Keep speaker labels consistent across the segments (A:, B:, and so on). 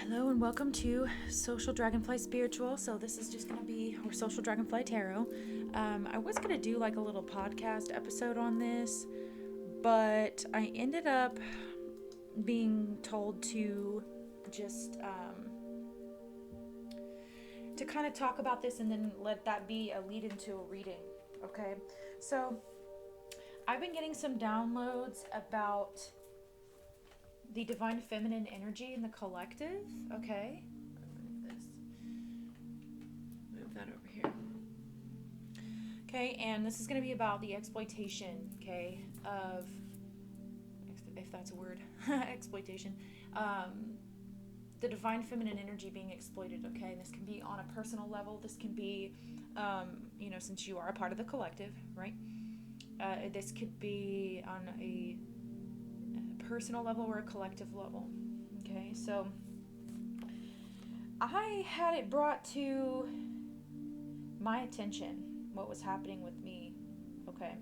A: Hello and welcome to Social Dragonfly Spiritual. So this is just going to be, or Social Dragonfly Tarot. I was going to do like a little podcast episode on this, but I ended up being told to just to kind of talk about this and then let that be a lead into a reading. Okay, so I've been getting some downloads about the divine feminine energy in the collective. Okay, move that over here. Okay, and this is going to be about the exploitation, okay, of, if that's a word, exploitation, the divine feminine energy being exploited, okay? This can be on a personal level. This can be, since you are a part of the collective, right? This could be on a personal level or a collective level, okay? So I had it brought to my attention what was happening with me, okay?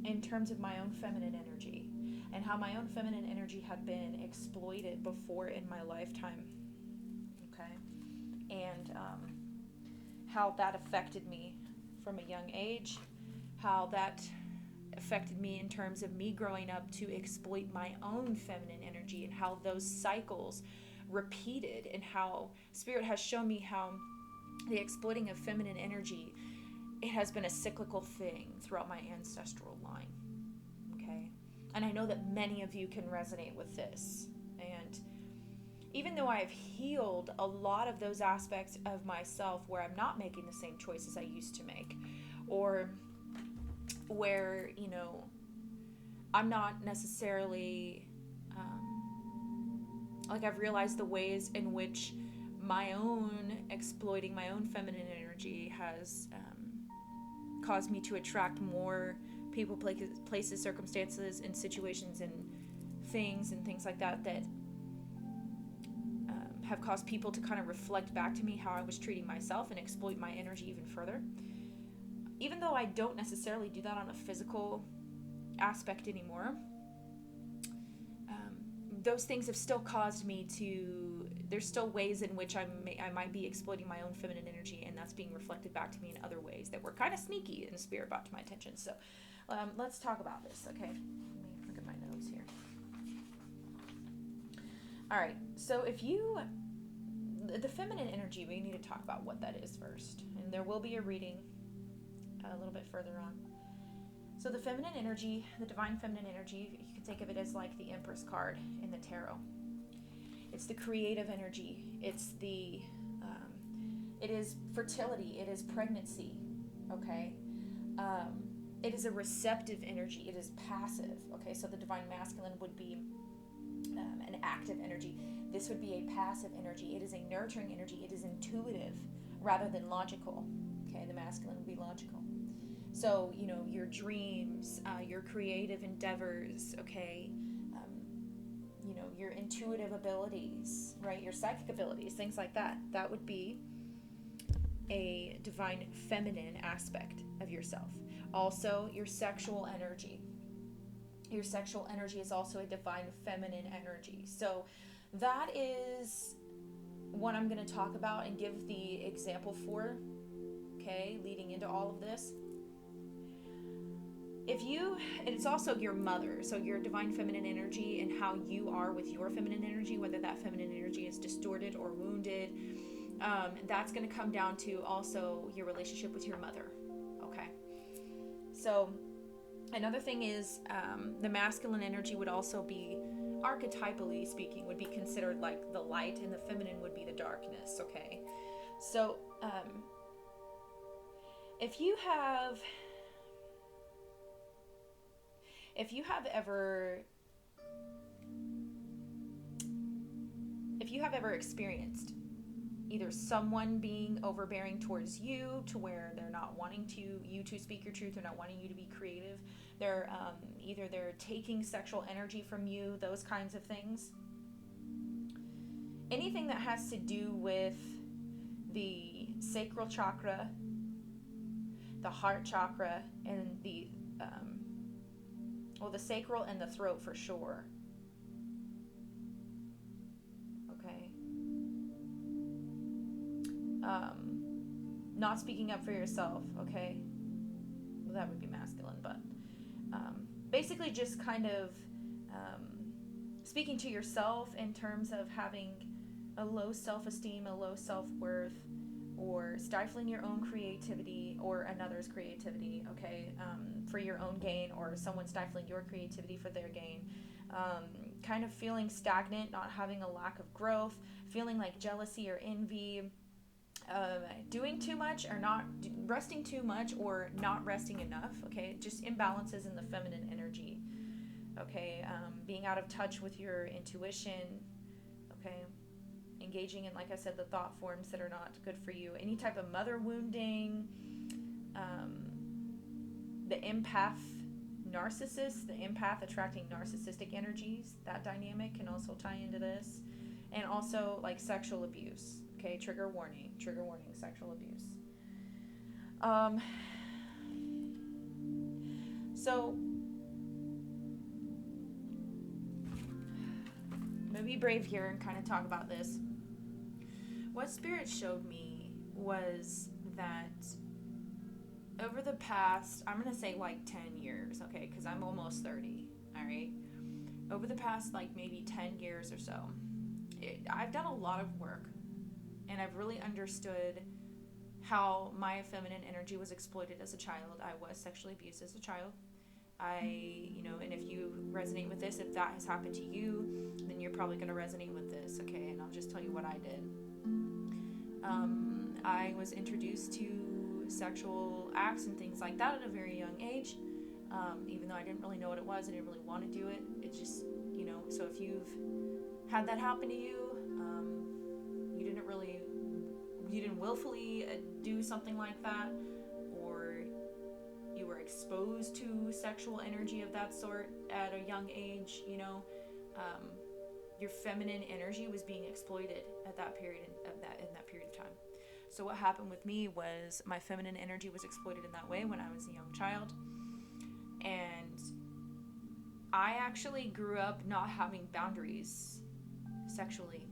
A: In terms of my own feminine energy and how my own feminine energy had been exploited before in my lifetime, okay? And how that affected me from a young age, how that affected me in terms of me growing up to exploit my own feminine energy, and how those cycles repeated, and how Spirit has shown me how the exploiting of feminine energy, it has been a cyclical thing throughout my ancestral line, okay? And I know that many of you can resonate with this. And even though I have healed a lot of those aspects of myself where I'm not making the same choices I used to make, or where, I'm not necessarily, I've realized the ways in which my own exploiting my own feminine energy has caused me to attract more people, places, circumstances, and situations and things like that have caused people to kind of reflect back to me how I was treating myself and exploit my energy even further. Even though I don't necessarily do that on a physical aspect anymore, those things have still caused me to, there's still ways in which I might be exploiting my own feminine energy, and that's being reflected back to me in other ways that were kind of sneaky and Spirit brought to my attention. So let's talk about this, okay? Let me look at my notes here. All right, so the feminine energy, we need to talk about what that is first. And there will be a reading a little bit further on. So the feminine energy, the divine feminine energy, you can think of it as like the Empress card in the tarot. It's the creative energy. It's it is fertility. It is pregnancy, okay? It is a receptive energy. It is passive, okay? So the divine masculine would be an active energy. This would be a passive energy. It is a nurturing energy. It is intuitive rather than logical, okay? The masculine would be logical. So, your dreams, your creative endeavors, okay, your intuitive abilities, right, your psychic abilities, things like that, that would be a divine feminine aspect of yourself. Also, your sexual energy. Your sexual energy is also a divine feminine energy. So that is what I'm going to talk about and give the example for, okay, leading into all of this. And it's also your mother, so your divine feminine energy and how you are with your feminine energy, whether that feminine energy is distorted or wounded, that's going to come down to also your relationship with your mother, okay? So another thing is the masculine energy would also be, archetypally speaking, would be considered like the light, and the feminine would be the darkness, okay? So if you have ever experienced either someone being overbearing towards you to where they're not wanting you to speak your truth, they're not wanting you to be creative, they're taking sexual energy from you, those kinds of things, anything that has to do with the sacral chakra, the heart chakra, and the sacral and the throat for sure, not speaking up for yourself, okay? Well, that would be masculine, but basically just kind of speaking to yourself in terms of having a low self-esteem, a low self-worth, or stifling your own creativity or another's creativity, okay, for your own gain, or someone stifling your creativity for their gain. Kind of feeling stagnant, not having a lack of growth, feeling like jealousy or envy, doing too much or not resting too much or not resting enough, okay, just imbalances in the feminine energy, okay, being out of touch with your intuition, okay, engaging in, like I said, the thought forms that are not good for you, any type of mother wounding, the empath narcissist, the empath attracting narcissistic energies, that dynamic can also tie into this, and also like sexual abuse, okay, trigger warning, sexual abuse. So I'm gonna be brave here and kind of talk about this. What Spirit showed me was that over the past, I'm going to say like 10 years, okay, because I'm almost 30, all right? Over the past like maybe 10 years or so, I've done a lot of work, and I've really understood how my feminine energy was exploited as a child. I was sexually abused as a child. And if you resonate with this, if that has happened to you, then you're probably going to resonate with this, okay? And I'll just tell you what I did. I was introduced to sexual acts and things like that at a very young age. Even though I didn't really know what it was, I didn't really want to do it. It just, so if you've had that happen to you, you didn't willfully do something like that, or you were exposed to sexual energy of that sort at a young age, your feminine energy was being exploited at that period in that period of time. So what happened with me was my feminine energy was exploited in that way when I was a young child, and I actually grew up not having boundaries sexually.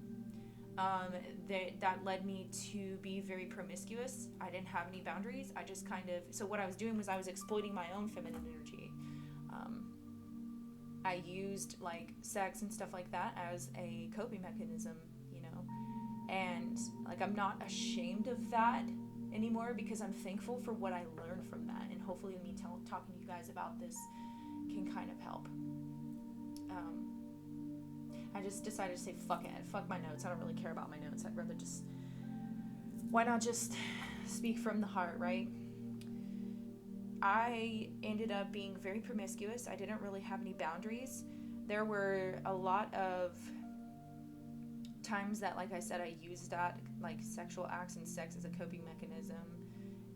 A: That led me to be very promiscuous. I didn't have any boundaries. I just so what I was doing was I was exploiting my own feminine energy. I used like sex and stuff like that as a coping mechanism, and like I'm not ashamed of that anymore, because I'm thankful for what I learned from that, and hopefully me talking to you guys about this can kind of help. I just decided to say fuck my notes. I don't really care about my notes. I'd rather why not just speak from the heart, right? I ended up being very promiscuous. I didn't really have any boundaries. There were a lot of times that, like I said, I used that, like sexual acts and sex, as a coping mechanism.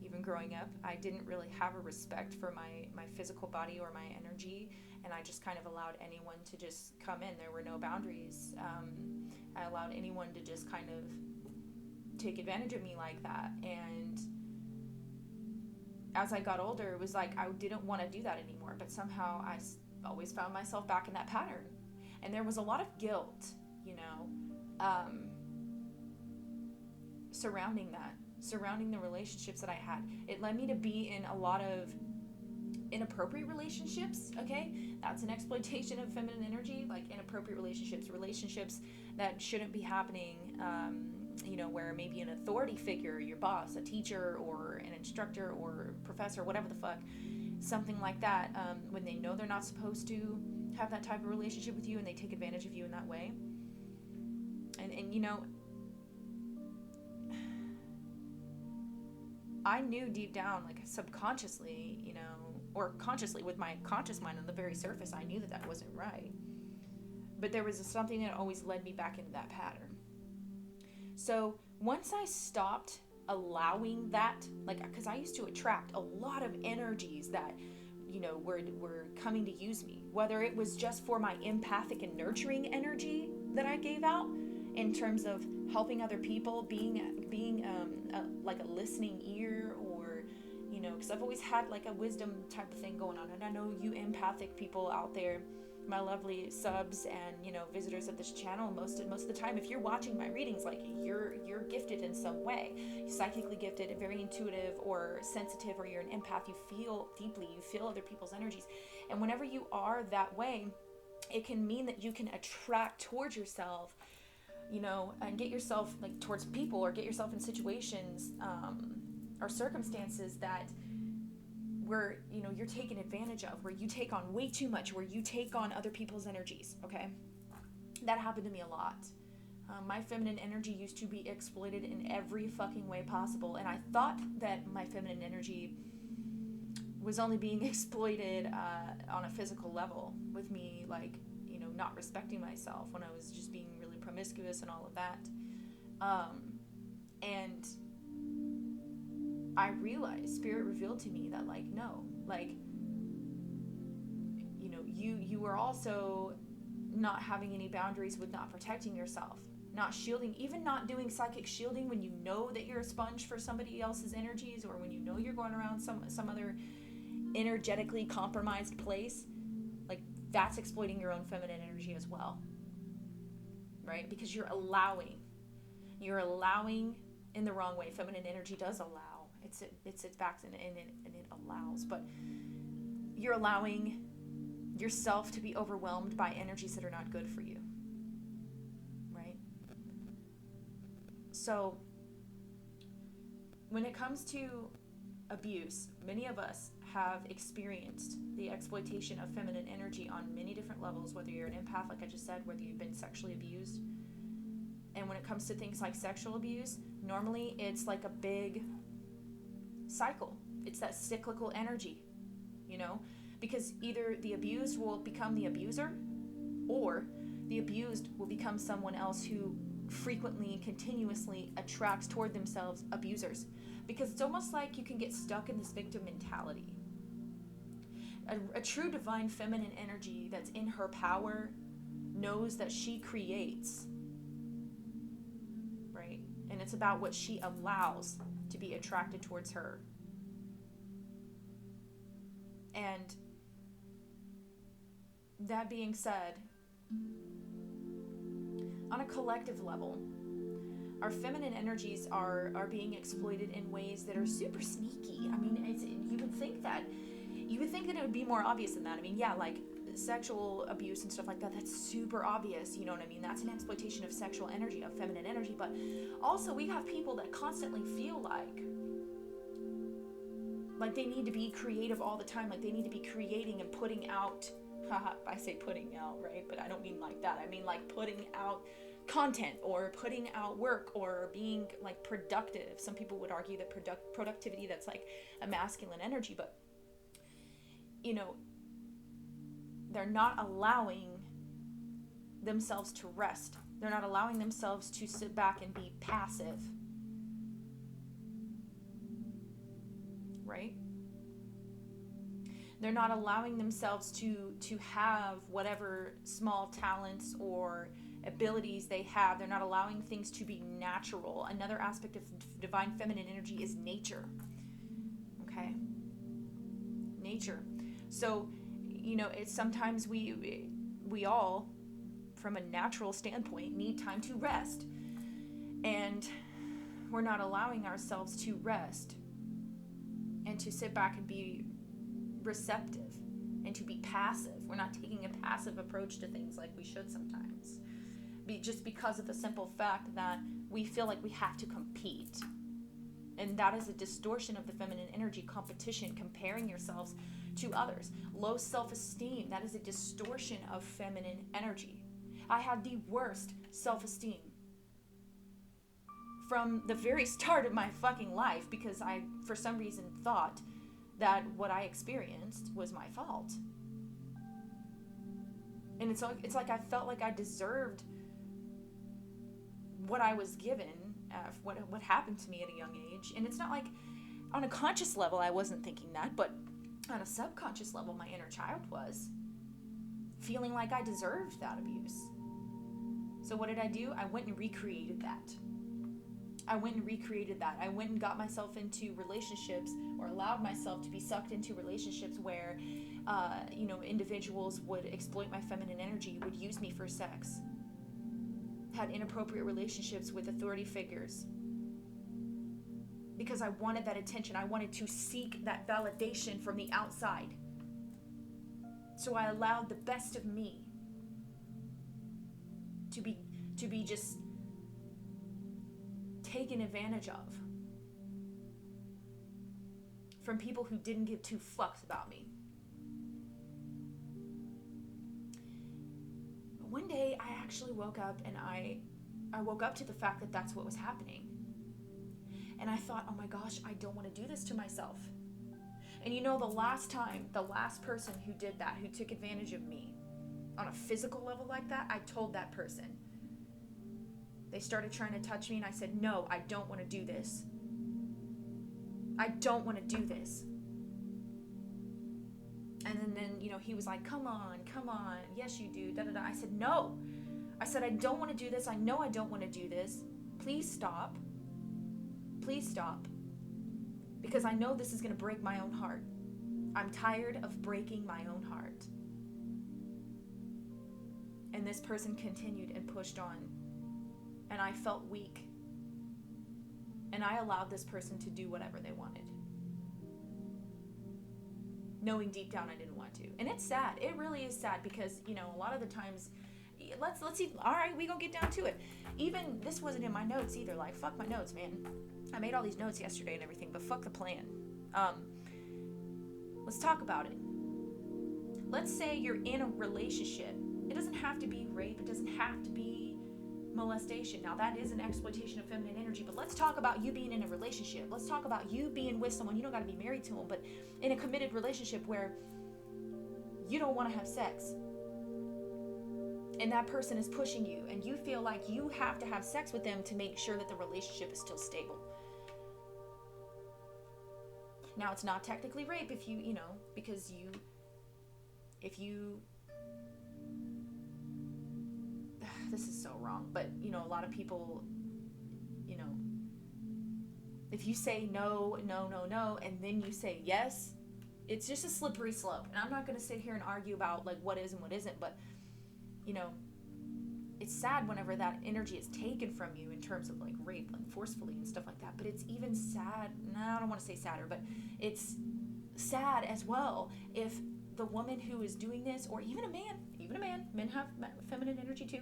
A: Even growing up, I didn't really have a respect for my physical body or my energy, and I just kind of allowed anyone to just come in. There were no boundaries. I allowed anyone to just kind of take advantage of me like that, and as I got older, it was like I didn't want to do that anymore, but somehow I always found myself back in that pattern, and there was a lot of guilt, surrounding the relationships that I had. It led me to be in a lot of inappropriate relationships, okay? That's an exploitation of feminine energy, like inappropriate relationships that shouldn't be happening, where maybe an authority figure, your boss, a teacher, or an instructor, or professor, whatever the fuck, something like that, when they know they're not supposed to have that type of relationship with you, and they take advantage of you in that way. And I knew deep down, like subconsciously, or consciously with my conscious mind on the very surface, I knew that wasn't right. But there was something that always led me back into that pattern. So once I stopped allowing that, like, because I used to attract a lot of energies that, were coming to use me, whether it was just for my empathic and nurturing energy that I gave out, in terms of helping other people, being like a listening ear, or because I've always had like a wisdom type of thing going on, and I know you empathic people out there, my lovely subs and, you know, visitors of this channel, most of the time, if you're watching my readings, like, you're gifted in some way. You're psychically gifted, very intuitive or sensitive, or you're an empath. You feel deeply, you feel other people's energies. And whenever you are that way, it can mean that you can attract towards yourself, you know, and get yourself, like, towards people, or get yourself in situations or circumstances that where, you know, you're taken advantage of, where you take on way too much, where you take on other people's energies. Okay, that happened to me a lot. My feminine energy used to be exploited in every fucking way possible, and I thought that my feminine energy was only being exploited on a physical level, with me, like, you know, not respecting myself, when I was just being really promiscuous and all of that. And I realized, Spirit revealed to me that, like, no, like, you know, you were also not having any boundaries with not protecting yourself, not shielding, even not doing psychic shielding when you know that you're a sponge for somebody else's energies, or when you know you're going around some other energetically compromised place. Like, that's exploiting your own feminine energy as well, right? Because you're allowing in the wrong way. Feminine energy does allow. It's back and it allows, but you're allowing yourself to be overwhelmed by energies that are not good for you, right? So when it comes to abuse, many of us have experienced the exploitation of feminine energy on many different levels, whether you're an empath, like I just said, whether you've been sexually abused. And when it comes to things like sexual abuse, normally it's like a big cycle. It's that cyclical energy, you know, because either the abused will become the abuser, or the abused will become someone else who frequently, continuously attracts toward themselves abusers. Because it's almost like you can get stuck in this victim mentality. A true divine feminine energy that's in her power knows that she creates, right? And it's about what she allows to be attracted towards her. And that being said, on a collective level, our feminine energies are being exploited in ways that are super sneaky. I mean, you would think that it would be more obvious than that. I mean, yeah, like sexual abuse and stuff like that, that's super obvious, you know what I mean? That's an exploitation of sexual energy, of feminine energy. But also, we have people that constantly feel like they need to be creative all the time, like they need to be creating and putting out, I say putting out, right? But I don't mean like that. I mean like putting out content, or putting out work, or being like productive. Some people would argue that productivity, that's like a masculine energy, but you know, they're not allowing themselves to rest. They're not allowing themselves to sit back and be passive, right? They're not allowing themselves to have whatever small talents or abilities they have. They're not allowing things to be natural. Another aspect of divine feminine energy is nature. Okay? Nature. So, you know, it's sometimes we all, from a natural standpoint, need time to rest. And we're not allowing ourselves to rest and to sit back and be receptive and to be passive. We're not taking a passive approach to things like we should sometimes. Just because of the simple fact that we feel like we have to compete. And that is a distortion of the feminine energy. Competition, comparing yourselves to others. Low self-esteem, that is a distortion of feminine energy. I had the worst self-esteem from the very start of my fucking life, because I, for some reason, thought that what I experienced was my fault. And it's like I felt like I deserved what I was given, what happened to me at a young age. And it's not like on a conscious level I wasn't thinking that, but on a subconscious level my inner child was feeling like I deserved that abuse. So what did I do? I went and recreated that. I went and got myself into relationships, or allowed myself to be sucked into relationships where individuals would exploit my feminine energy, would use me for sex, had inappropriate relationships with authority figures, because I wanted that attention. I wanted to seek that validation from the outside. So I allowed the best of me to be just taken advantage of from people who didn't give two fucks about me. But one day I actually woke up, and I woke up to the fact that that's what was happening. And I thought, oh my gosh, I don't want to do this to myself. And the last person who did that, who took advantage of me on a physical level like that, I told that person. They started trying to touch me, and I said, no, I don't want to do this. I don't want to do this. And then he was like, come on, yes you do, da da da. I said, no. I said, I don't want to do this. I know I don't want to do this. Please stop. Please stop. Because I know this is going to break my own heart. I'm tired of breaking my own heart. And this person continued and pushed on. And I felt weak. And I allowed this person to do whatever they wanted, knowing deep down I didn't want to. And it's sad. It really is sad, because, a lot of the times, let's see. All right, we gonna get down to it. Even this wasn't in my notes either. Like, fuck my notes, man. I made all these notes yesterday and everything, but fuck the plan. Let's talk about it. Let's say you're in a relationship. It doesn't have to be rape. It doesn't have to be molestation. Now, that is an exploitation of feminine energy, but let's talk about you being in a relationship. Let's talk about you being with someone. You don't got to be married to them, but in a committed relationship where you don't want to have sex, and that person is pushing you, and you feel like you have to have sex with them to make sure that the relationship is still stable. Now, it's not technically rape if you because if you this is so wrong, but a lot of people, if you say no, and then you say yes, it's just a slippery slope. And I'm not going to sit here and argue about like what is and what isn't, but it's sad whenever that energy is taken from you in terms of like rape, like forcefully and stuff like that. But it's even sad. No, I don't want to say sadder, but it's sad as well if the woman who is doing this, or even a man, men have feminine energy too.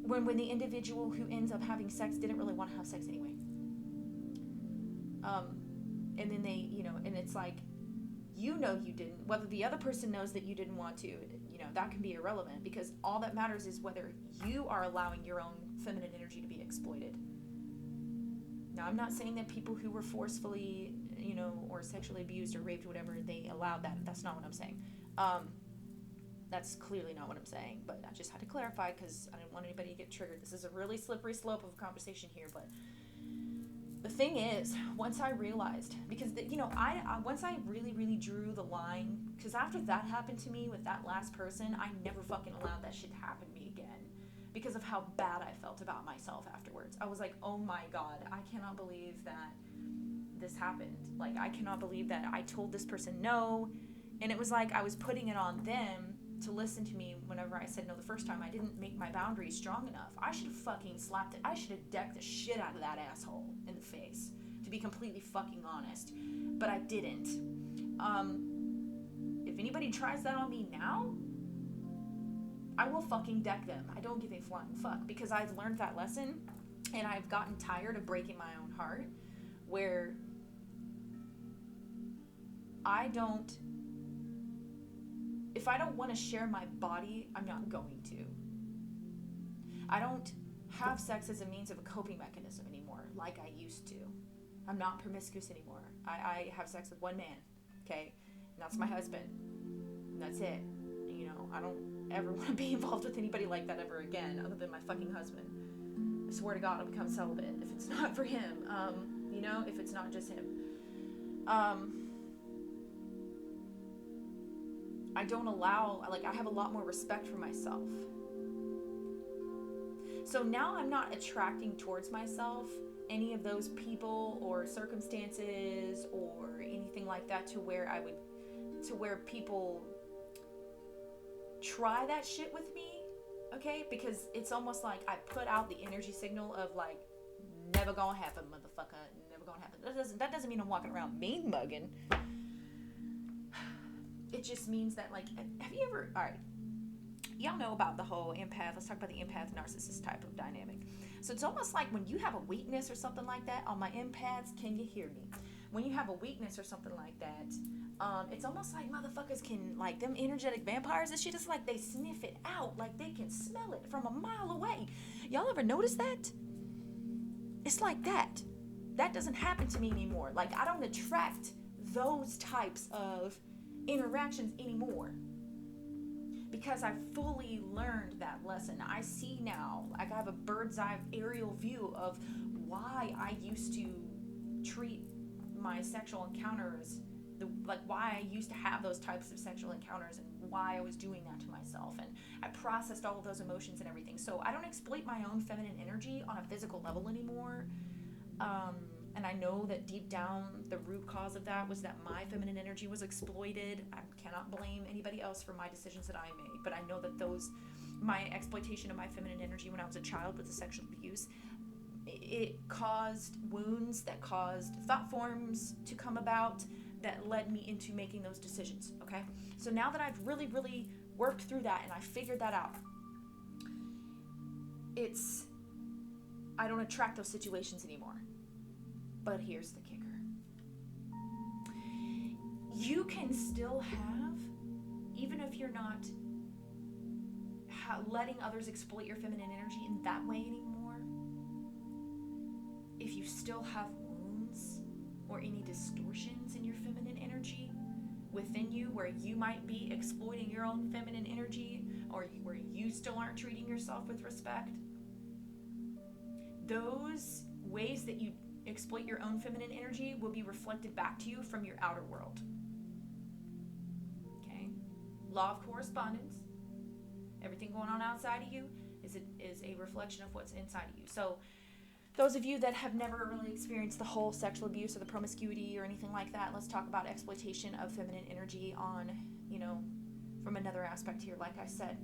A: When the individual who ends up having sex didn't really want to have sex anyway. And then they, and it's like, you didn't, whether the other person knows that you didn't want to, that can be irrelevant, because all that matters is whether you are allowing your own feminine energy to be exploited. Now, I'm not saying that people who were forcefully, or sexually abused or raped or whatever, they allowed that. That's not what I'm saying. That's clearly not what I'm saying, but I just had to clarify because I didn't want anybody to get triggered. This is a really slippery slope of a conversation here, but the thing is, once I realized, because once I really drew the line, because after that happened to me with that last person, I never fucking allowed that shit to happen to me again, because of how bad I felt about myself afterwards. I was like, oh my God, I cannot believe that this happened. Like, I cannot believe that I told this person no, and it was like I was putting it on them to listen to me whenever I said no the first time. I didn't make my boundaries strong enough. I should have fucking slapped it. I should have decked the shit out of that asshole in the face, to be completely fucking honest. But I didn't. If anybody tries that on me now, I will fucking deck them. I don't give a flying fuck, because I've learned that lesson, and I've gotten tired of breaking my own heart, where if I don't want to share my body, I'm not going to. I don't have sex as a means of a coping mechanism anymore, like I used to. I'm not promiscuous anymore. I have sex with one man, okay? And that's my husband. And that's it. I don't ever want to be involved with anybody like that ever again, other than my fucking husband. I swear to God, I'll become celibate if it's not for him. If it's not just him. I don't allow, I have a lot more respect for myself. So now I'm not attracting towards myself any of those people or circumstances or anything like that to where I would to where people try that shit with me, okay? Because it's almost like I put out the energy signal of like, never gonna happen, motherfucker, never gonna happen. That doesn't mean I'm walking around mean mugging. It just means that, like, have you ever, all right, y'all know about the whole empath, let's talk about the empath narcissist type of dynamic. So it's almost like when you have a weakness or something like that, on my empaths, can you hear me? When you have a weakness or something like that, it's almost like motherfuckers can, like, them energetic vampires and shit, it's like they sniff it out, like they can smell it from a mile away. Y'all ever notice that? It's like that. That doesn't happen to me anymore. Like, I don't attract those types of interactions anymore, because I've fully learned that lesson. I see now, like, I have a bird's eye aerial view of why I used to treat my sexual encounters, why I used to have those types of sexual encounters and why I was doing that to myself. And I processed all of those emotions and everything. So I don't exploit my own feminine energy on a physical level anymore. And I know that deep down, the root cause of that was that my feminine energy was exploited. I cannot blame anybody else for my decisions that I made. But I know that my exploitation of my feminine energy when I was a child with the sexual abuse, it caused wounds that caused thought forms to come about that led me into making those decisions, okay? So now that I've really, really worked through that and I figured that out, I don't attract those situations anymore. But here's the kicker. You can still have, even if you're not letting others exploit your feminine energy in that way anymore, if you still have wounds or any distortions in your feminine energy within you where you might be exploiting your own feminine energy, or where you still aren't treating yourself with respect, those ways that you exploit your own feminine energy will be reflected back to you from your outer world. Okay? Law of correspondence. Everything going on outside of you is a reflection of what's inside of you. So those of you that have never really experienced the whole sexual abuse or the promiscuity or anything like that, let's talk about exploitation of feminine energy on, from another aspect here. Like I said,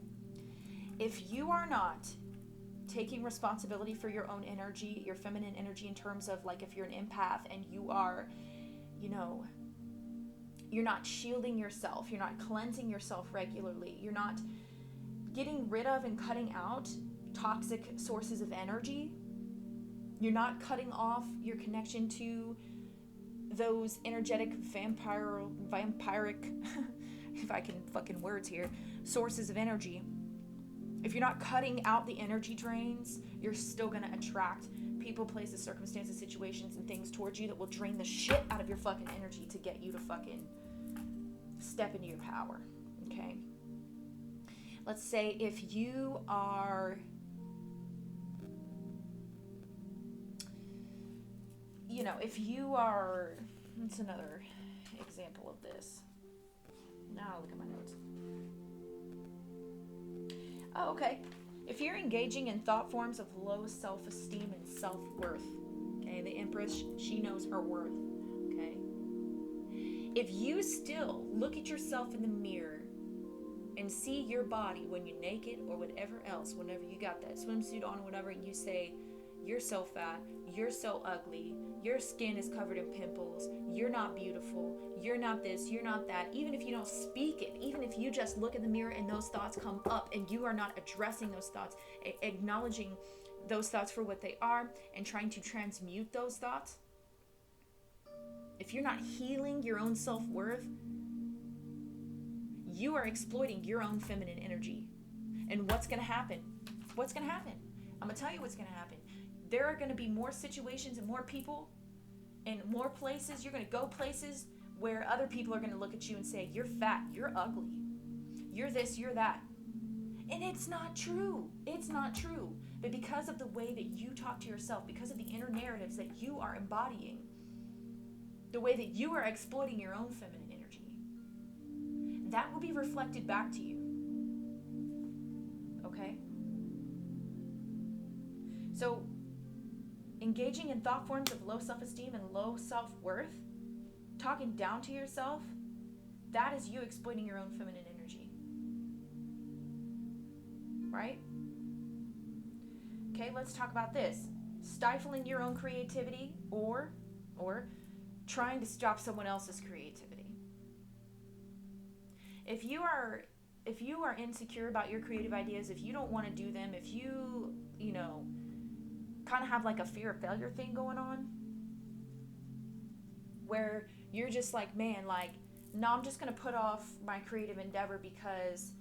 A: if you are not taking responsibility for your own energy, your feminine energy, in terms of, like, if you're an empath and you are, you're not shielding yourself, you're not cleansing yourself regularly, you're not getting rid of and cutting out toxic sources of energy, you're not cutting off your connection to those energetic vampiric if I can fucking words here, sources of energy. If you're not cutting out the energy drains, you're still going to attract people, places, circumstances, situations, and things towards you that will drain the shit out of your fucking energy to get you to fucking step into your power, okay? Let's say if you are, what's another example of this? Now look at my notes. Oh, okay. If you're engaging in thought forms of low self-esteem and self-worth, okay, the Empress, she knows her worth, okay? If you still look at yourself in the mirror and see your body when you're naked or whatever else, whenever you got that swimsuit on or whatever, and you say, you're so fat, you're so ugly, your skin is covered in pimples, you're not beautiful, you're not this, you're not that, even if you don't speak it, even if you just look in the mirror and those thoughts come up and you are not addressing those thoughts, acknowledging those thoughts for what they are and trying to transmute those thoughts, if you're not healing your own self-worth, you are exploiting your own feminine energy. And what's going to happen? What's going to happen? I'm going to tell you what's going to happen. There are going to be more situations and more people and more places. You're going to go places where other people are going to look at you and say, you're fat, you're ugly, you're this, you're that. And it's not true. It's not true. But because of the way that you talk to yourself, because of the inner narratives that you are embodying, the way that you are exploiting your own feminine energy, that will be reflected back to you. Okay? So, engaging in thought forms of low self-esteem and low self-worth, talking down to yourself, that is you exploiting your own feminine energy. Right? Okay, let's talk about this. Stifling your own creativity or trying to stop someone else's creativity. If you are insecure about your creative ideas, if you don't want to do them, if you kind of have like a fear of failure thing going on, where you're just like, man, like, no, I'm just going to put off my creative endeavor, because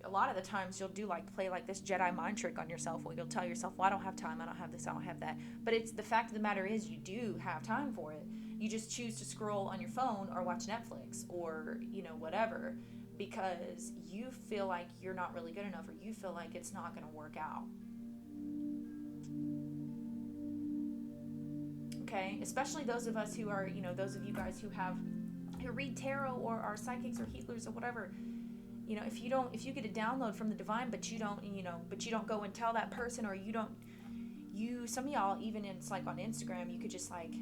A: a lot of the times you'll play like this Jedi mind trick on yourself, where you'll tell yourself, well, I don't have time, I don't have this, I don't have that. But it's the fact of the matter is, you do have time for it. You just choose to scroll on your phone or watch Netflix or, whatever, because you feel like you're not really good enough, or you feel like it's not going to work out. Okay? Especially those of us who are, those of you guys who read tarot or are psychics or healers or whatever. If you get a download from the divine, but you don't go and tell that person, or some of y'all, even it's like on Instagram, you could just like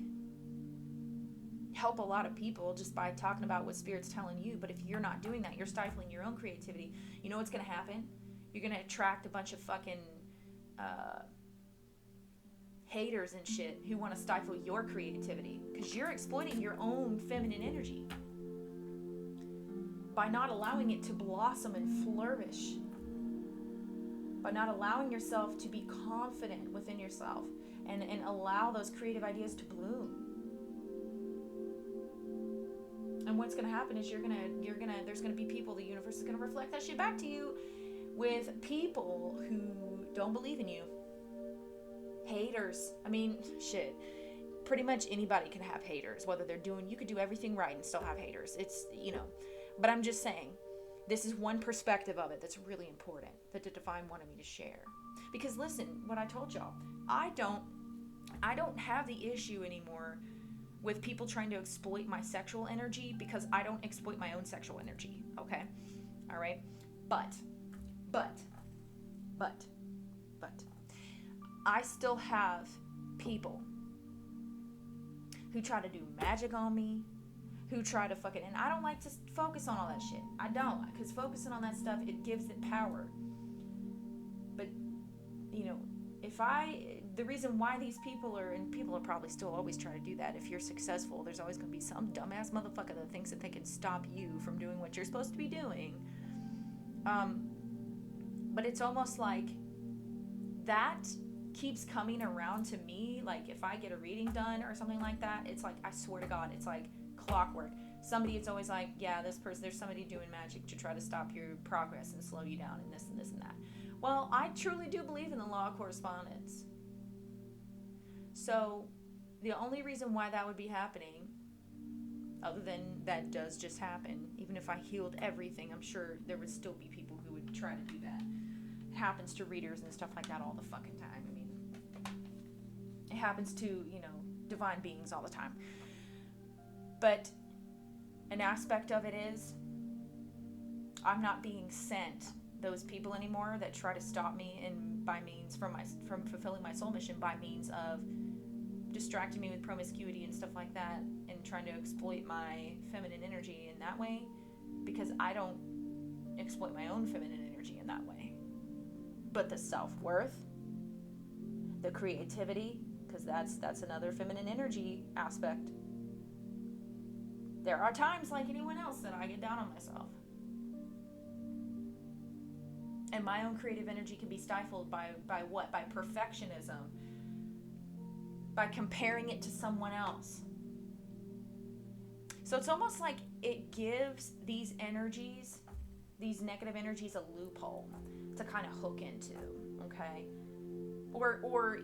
A: help a lot of people just by talking about what Spirit's telling you. But if you're not doing that, you're stifling your own creativity. You know what's going to happen? You're going to attract a bunch of fucking haters and shit who want to stifle your creativity, because you're exploiting your own feminine energy by not allowing it to blossom and flourish, by not allowing yourself to be confident within yourself and allow those creative ideas to bloom. And what's going to happen is there's going to be people, the universe is going to reflect that shit back to you with people who don't believe in you. Haters. I mean, shit. Pretty much anybody can have haters, whether you could do everything right and still have haters. It's, but I'm just saying, this is one perspective of it that's really important that the divine wanted me to share. Because listen, what I told y'all, I don't have the issue anymore with people trying to exploit my sexual energy, because I don't exploit my own sexual energy. Okay? All right? But I still have people who try to do magic on me, who try to and I don't like to focus on all that shit. I don't, because focusing on that stuff, it gives it power. But, the reason why these people are probably still always trying to do that. If you're successful, there's always going to be some dumbass motherfucker that thinks that they can stop you from doing what you're supposed to be doing. But it's almost like that keeps coming around to me. Like, if I get a reading done or something like that, it's like, I swear to God, it's like clockwork. It's always like, yeah, there's somebody doing magic to try to stop your progress and slow you down and this and this and that. Well, I truly do believe in the law of correspondence. So the only reason why that would be happening, other than that does just happen, even if I healed everything, I'm sure there would still be people who would try to do that. It happens to readers and stuff like that all the fucking time. I mean, it happens to, divine beings all the time. But an aspect of it is, I'm not being sent those people anymore that try to stop me from fulfilling my soul mission by means of distracting me with promiscuity and stuff like that, and trying to exploit my feminine energy in that way, because I don't exploit my own feminine energy in that way. But the self-worth, the creativity, because that's another feminine energy aspect. There are times, like anyone else, that I get down on myself. And my own creative energy can be stifled by what? By perfectionism. By comparing it to someone else. So it's almost like it gives these energies, these negative energies, a loophole to kind of hook into, okay? Or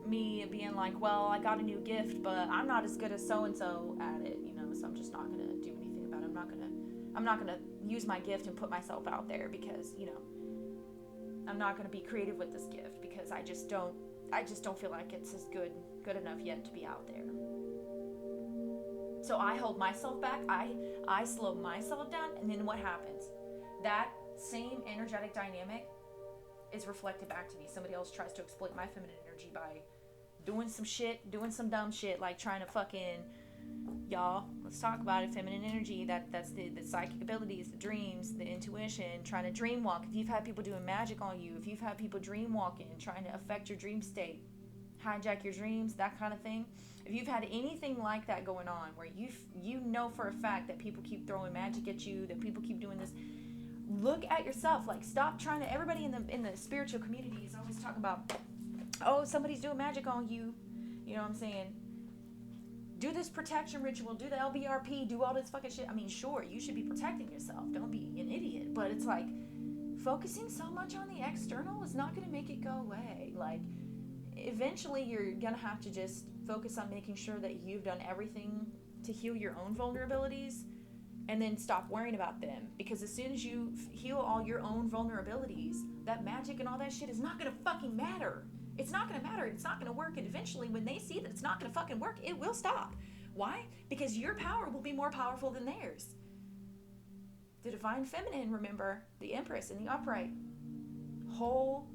A: me being like, well, I got a new gift, but I'm not as good as so-and-so at it, so I'm just not going to do anything about it. I'm not going to use my gift and put myself out there, because, I'm not going to be creative with this gift, because I just don't feel like it's as good enough yet to be out there. So I hold myself back, I slow myself down, and then what happens? That same energetic dynamic is reflected back to me. Somebody else tries to exploit my feminine energy by doing some dumb shit, like trying to fucking Y'all, let's talk about it. Feminine energy, that's the psychic abilities, the dreams, the intuition, trying to dream walk. If you've had people doing magic on you, if you've had people dream walking, trying to affect your dream state, hijack your dreams, that kind of thing. If you've had anything like that going on, where you know for a fact that people keep throwing magic at you, that people keep doing this, look at yourself. Like, stop trying to. Everybody in the spiritual community is always talking about, oh, somebody's doing magic on you. You know what I'm saying? Do this protection ritual, do the LBRP, do all this fucking shit. I mean, sure, you should be protecting yourself. Don't be an idiot. But it's like, focusing so much on the external is not going to make it go away. Like, eventually you're going to have to just focus on making sure that you've done everything to heal your own vulnerabilities, and then stop worrying about them. Because as soon as you heal all your own vulnerabilities, that magic and all that shit is not going to fucking matter. It's not going to matter. It's not going to work. And eventually, when they see that it's not going to fucking work, it will stop. Why? Because your power will be more powerful than theirs. The divine feminine, remember, the empress in the upright, whole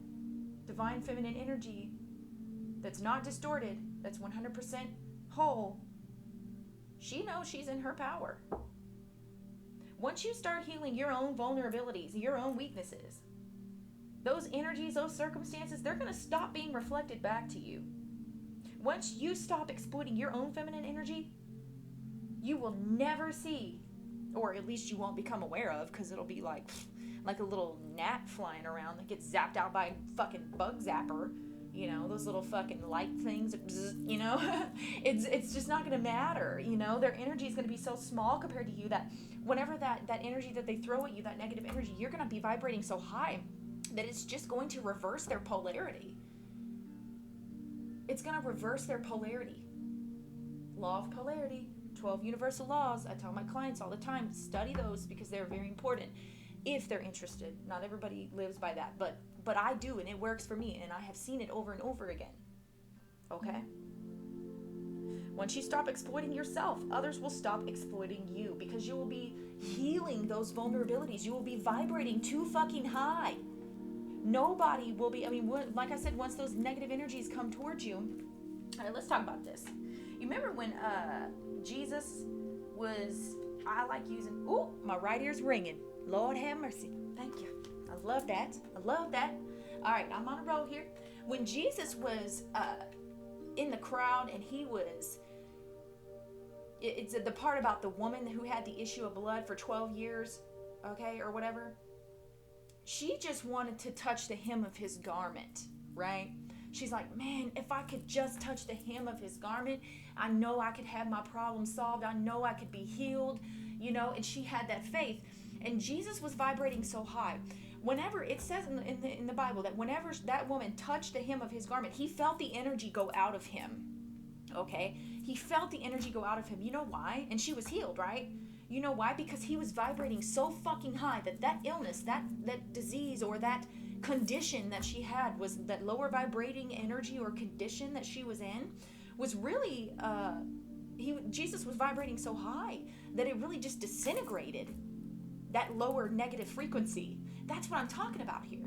A: divine feminine energy that's not distorted, that's 100% whole, she knows she's in her power. Once you start healing your own vulnerabilities, your own weaknesses, those energies, those circumstances, they're going to stop being reflected back to you. Once you stop exploiting your own feminine energy, you will never see, or at least you won't become aware of, because it'll be like a little gnat flying around that gets zapped out by a fucking bug zapper. You know, those little fucking light things, you know, it's just not going to matter. You know, their energy is going to be so small compared to you that whenever that energy that they throw at you, that negative energy, you're going to be vibrating so high that it's just going to reverse their polarity. It's going to reverse their polarity. Law of polarity, 12 universal laws. I tell my clients all the time, study those because they're very important if they're interested. Not everybody lives by that, but I do, and it works for me, and I have seen it over and over again. Okay? Once you stop exploiting yourself, others will stop exploiting you, because you will be healing those vulnerabilities. You will be vibrating too fucking high. Nobody will be, I mean, like I said, once those negative energies come towards you. All right, let's talk about this. You remember when Jesus was, I like using, ooh, my right ear's ringing. Lord have mercy. Thank you. I love that. I love that. All right, I'm on a roll here. When Jesus was in the crowd, and he was, it's the part about the woman who had the issue of blood for 12 years, okay, or whatever. She just wanted to touch the hem of his garment, right? She's like, man, if I could just touch the hem of his garment, I know I could have my problem solved. I know I could be healed, you know, and she had that faith. And Jesus was vibrating so high. Whenever it says in the Bible that whenever that woman touched the hem of his garment, he felt the energy go out of him. Okay? He felt the energy go out of him. You know why? And she was healed, right? You know why? Because he was vibrating so fucking high that illness, that disease, or that condition that she had, was that lower vibrating energy or condition that she was in, was really Jesus was vibrating so high that it really just disintegrated that lower negative frequency. That's what I'm talking about here.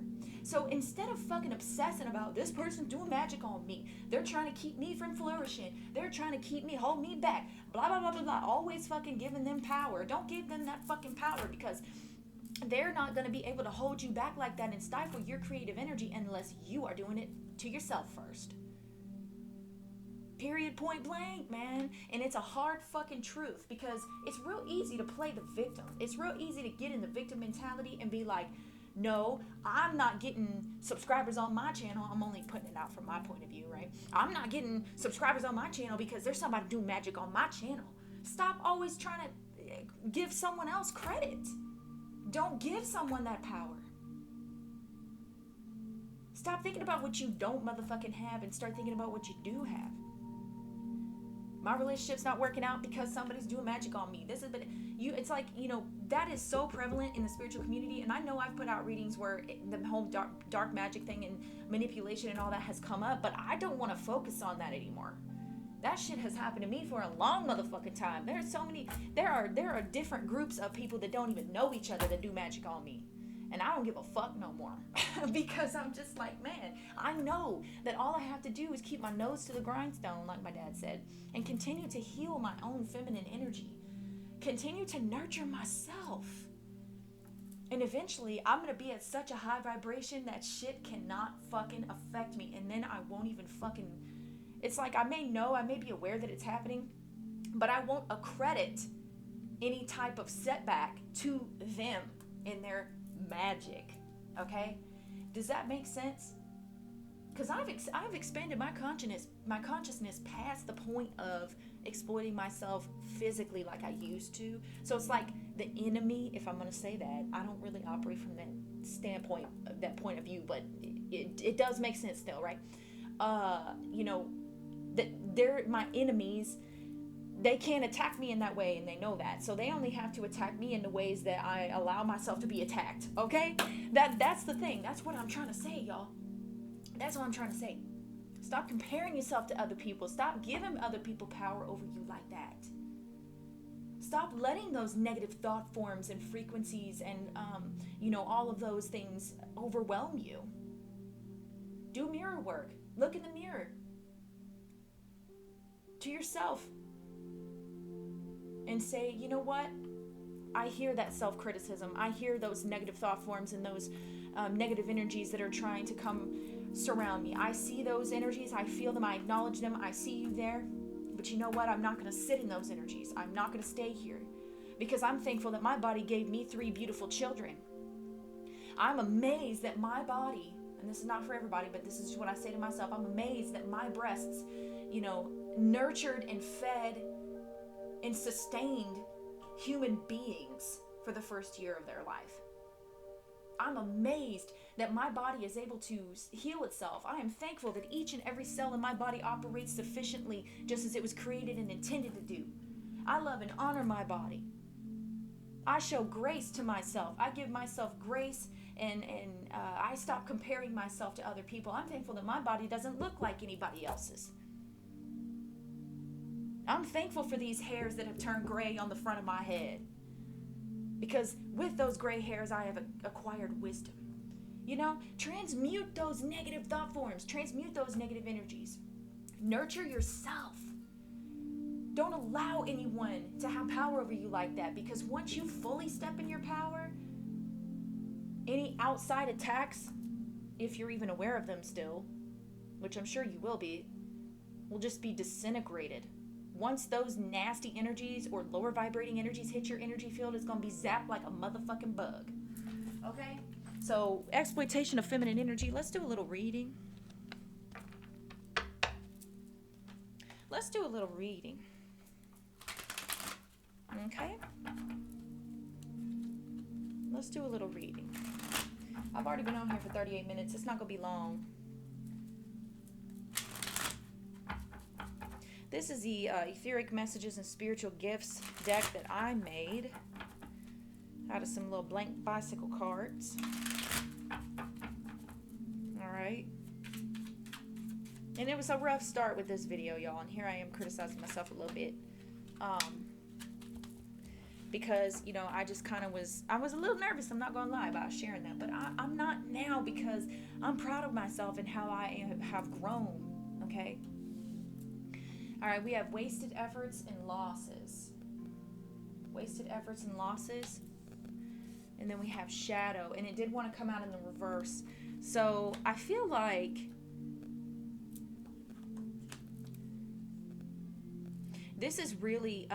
A: So instead of fucking obsessing about this person doing magic on me, they're trying to keep me from flourishing, they're trying to keep me, hold me back, blah, blah, blah, blah, blah, always fucking giving them power. Don't give them that fucking power, because they're not going to be able to hold you back like that and stifle your creative energy unless you are doing it to yourself first. Period, point blank, man. And it's a hard fucking truth, because it's real easy to play the victim. It's real easy to get in the victim mentality and be like, no, I'm not getting subscribers on my channel. I'm only putting it out from my point of view, right? I'm not getting subscribers on my channel because there's somebody doing magic on my channel. Stop always trying to give someone else credit. Don't give someone that power. Stop thinking about what you don't motherfucking have and start thinking about what you do have. My relationship's not working out because somebody's doing magic on me. It's like, you know, that is so prevalent in the spiritual community. And I know I've put out readings where the whole dark magic thing and manipulation and all that has come up, but I don't want to focus on that anymore. That shit has happened to me for a long motherfucking time. There are different groups of people that don't even know each other that do magic on me. And I don't give a fuck no more. Because I'm just like, man, I know that all I have to do is keep my nose to the grindstone, like my dad said, and continue to heal my own feminine energy. Continue to nurture myself. And eventually, I'm going to be at such a high vibration that shit cannot fucking affect me. And then I won't even fucking... It's like I may be aware that it's happening, but I won't accredit any type of setback to them in their magic. Okay? Does that make sense? Because I've expanded my consciousness past the point of exploiting myself physically like I used to. So it's like the enemy, if I'm going to say that, I don't really operate from that standpoint, that point of view, but it does make sense still, right? You know, that they're my enemies. They can't attack me in that way, and they know that. So they only have to attack me in the ways that I allow myself to be attacked. Okay? That's the thing. That's what I'm trying to say, y'all. That's what I'm trying to say. Stop comparing yourself to other people. Stop giving other people power over you like that. Stop letting those negative thought forms and frequencies and, all of those things overwhelm you. Do mirror work. Look in the mirror to yourself and say, you know what? I hear that self-criticism. I hear those negative thought forms and those negative energies that are trying to come surround me. I see those energies. I feel them. I acknowledge them. I see you there. But you know what? I'm not going to sit in those energies. I'm not going to stay here because I'm thankful that my body gave me 3 beautiful children. I'm amazed that my body, and this is not for everybody, but this is what I say to myself, I'm amazed that my breasts, nurtured and fed and sustained human beings for the first year of their life. I'm amazed that my body is able to heal itself. I am thankful that each and every cell in my body operates sufficiently just as it was created and intended to do. I love and honor my body. I show grace to myself. I give myself grace and I stop comparing myself to other people. I'm thankful that my body doesn't look like anybody else's. I'm thankful for these hairs that have turned gray on the front of my head. Because with those gray hairs, I have acquired wisdom. Transmute those negative thought forms. Transmute those negative energies. Nurture yourself. Don't allow anyone to have power over you like that. Because once you fully step in your power, any outside attacks, if you're even aware of them still, which I'm sure you will just be disintegrated. Once those nasty energies or lower vibrating energies hit your energy field, it's going to be zapped like a motherfucking bug. Okay? So, exploitation of feminine energy. Let's do a little reading. Okay? Let's do a little reading. I've already been on here for 38 minutes. It's not going to be long. This is the Etheric Messages and Spiritual Gifts deck that I made out of some little blank bicycle cards. Alright. And it was a rough start with this video, y'all. And here I am criticizing myself a little bit. Because, I just kind of I was a little nervous, I'm not going to lie, about sharing that. But I'm not now because I'm proud of myself and how I have grown. Okay? Alright, we have wasted efforts and losses. Wasted efforts and losses. And then we have shadow. And it did want to come out in the reverse. So I feel like this is really,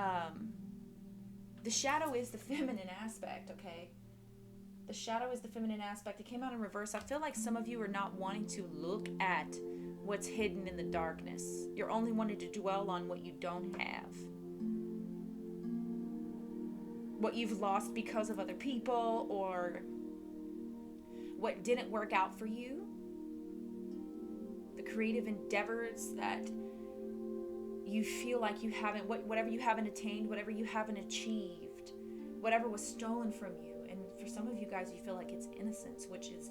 A: the shadow is the feminine aspect, okay? The shadow is the feminine aspect. It came out in reverse. I feel like some of you are not wanting to look at what's hidden in the darkness. You're only wanting to dwell on what you don't have. What you've lost because of other people, or what didn't work out for you. The creative endeavors that you feel like you haven't, whatever you haven't attained, whatever you haven't achieved, whatever was stolen from you. And for some of you guys, you feel like it's innocence, which is,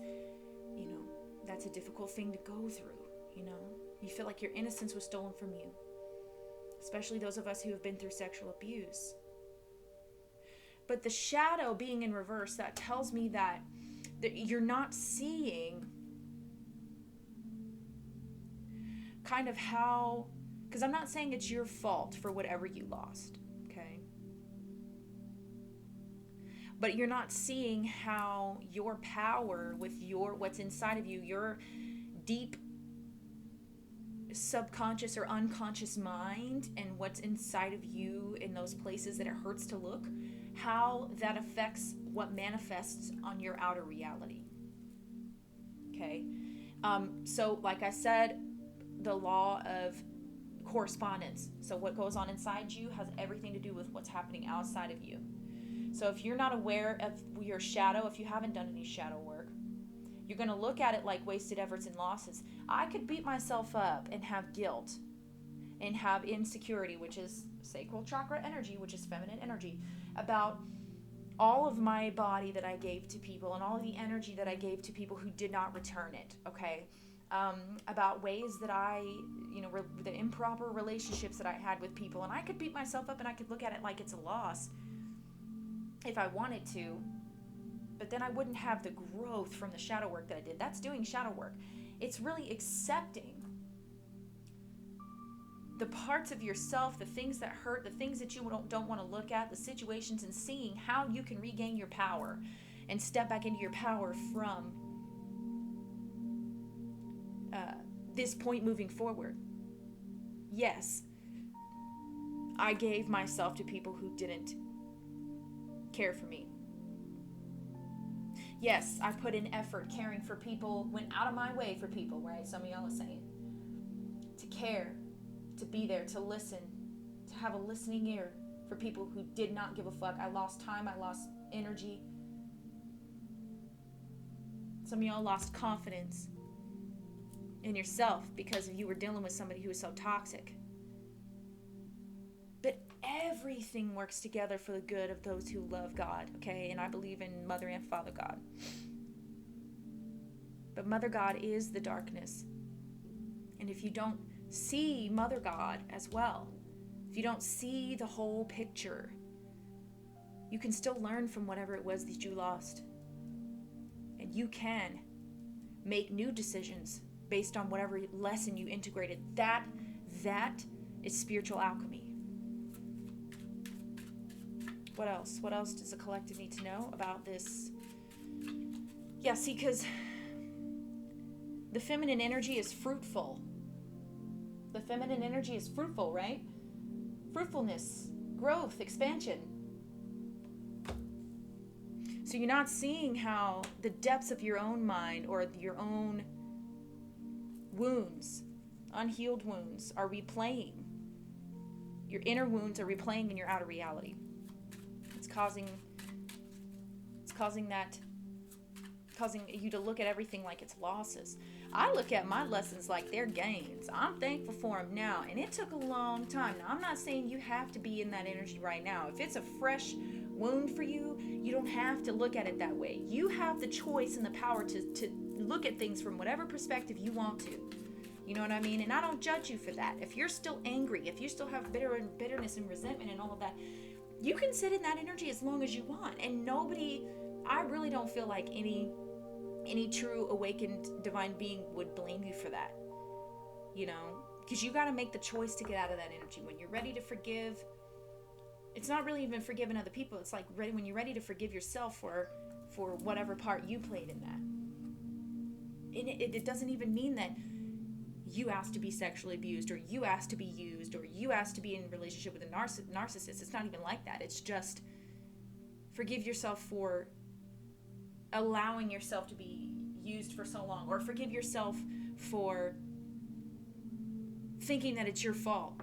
A: that's a difficult thing to go through. You feel like your innocence was stolen from you, especially those of us who have been through sexual abuse. But the shadow being in reverse, that tells me that that you're not seeing kind of how, because I'm not saying it's your fault for whatever you lost, okay? But you're not seeing how your power with what's inside of you, your deep subconscious or unconscious mind, and what's inside of you in those places that it hurts to look, how that affects what manifests on your outer reality. Okay? So like I said, the law of correspondence. So what goes on inside you has everything to do with what's happening outside of you. So if you're not aware of your shadow, if you haven't done any shadow work, you're going to look at it like wasted efforts and losses. I could beat myself up and have guilt and have insecurity, which is sacral chakra energy, which is feminine energy, about all of my body that I gave to people and all of the energy that I gave to people who did not return it, okay? About ways that the improper relationships that I had with people. And I could beat myself up and I could look at it like it's a loss if I wanted to. But then I wouldn't have the growth from the shadow work that I did. That's doing shadow work. It's really accepting the parts of yourself, the things that hurt, the things that you don't want to look at, the situations, and seeing how you can regain your power and step back into your power from this point moving forward. Yes, I gave myself to people who didn't care for me. Yes, I put in effort caring for people, went out of my way for people, right? Some of y'all are saying. To care, to be there, to listen, to have a listening ear for people who did not give a fuck. I lost time, I lost energy. Some of y'all lost confidence in yourself because you were dealing with somebody who was so toxic. But everything works together for the good of those who love God, okay? And I believe in Mother and Father God. But Mother God is the darkness. And if you don't see Mother God as well, if you don't see the whole picture, you can still learn from whatever it was that you lost. And you can make new decisions based on whatever lesson you integrated. That is spiritual alchemy. What else? What else does the collective need to know about this? Yeah, see, because the feminine energy is fruitful. The feminine energy is fruitful, right? Fruitfulness, growth, expansion. So you're not seeing how the depths of your own mind or your own wounds, unhealed wounds, are replaying. Your inner wounds are replaying in your outer reality. It's causing you to look at everything like it's losses. I look at my lessons like they're gains. I'm thankful for them now, and it took a long time. Now, I'm not saying you have to be in that energy right now. If it's a fresh wound for you, you don't have to look at it that way. You have the choice and the power to look at things from whatever perspective you want to. You know what I mean? And I don't judge you for that. If you're still angry, if you still have bitterness and resentment and all of that, you can sit in that energy as long as you want. And I really don't feel like any true awakened divine being would blame you for that. You know? Because you got to make the choice to get out of that energy. When you're ready to forgive, it's not really even forgiving other people. It's like when you're ready to forgive yourself for whatever part you played in that. And it doesn't even mean that you asked to be sexually abused, or you asked to be used, or you asked to be in a relationship with a narcissist. It's not even like that. It's just forgive yourself for allowing yourself to be used for so long, or forgive yourself for thinking that it's your fault.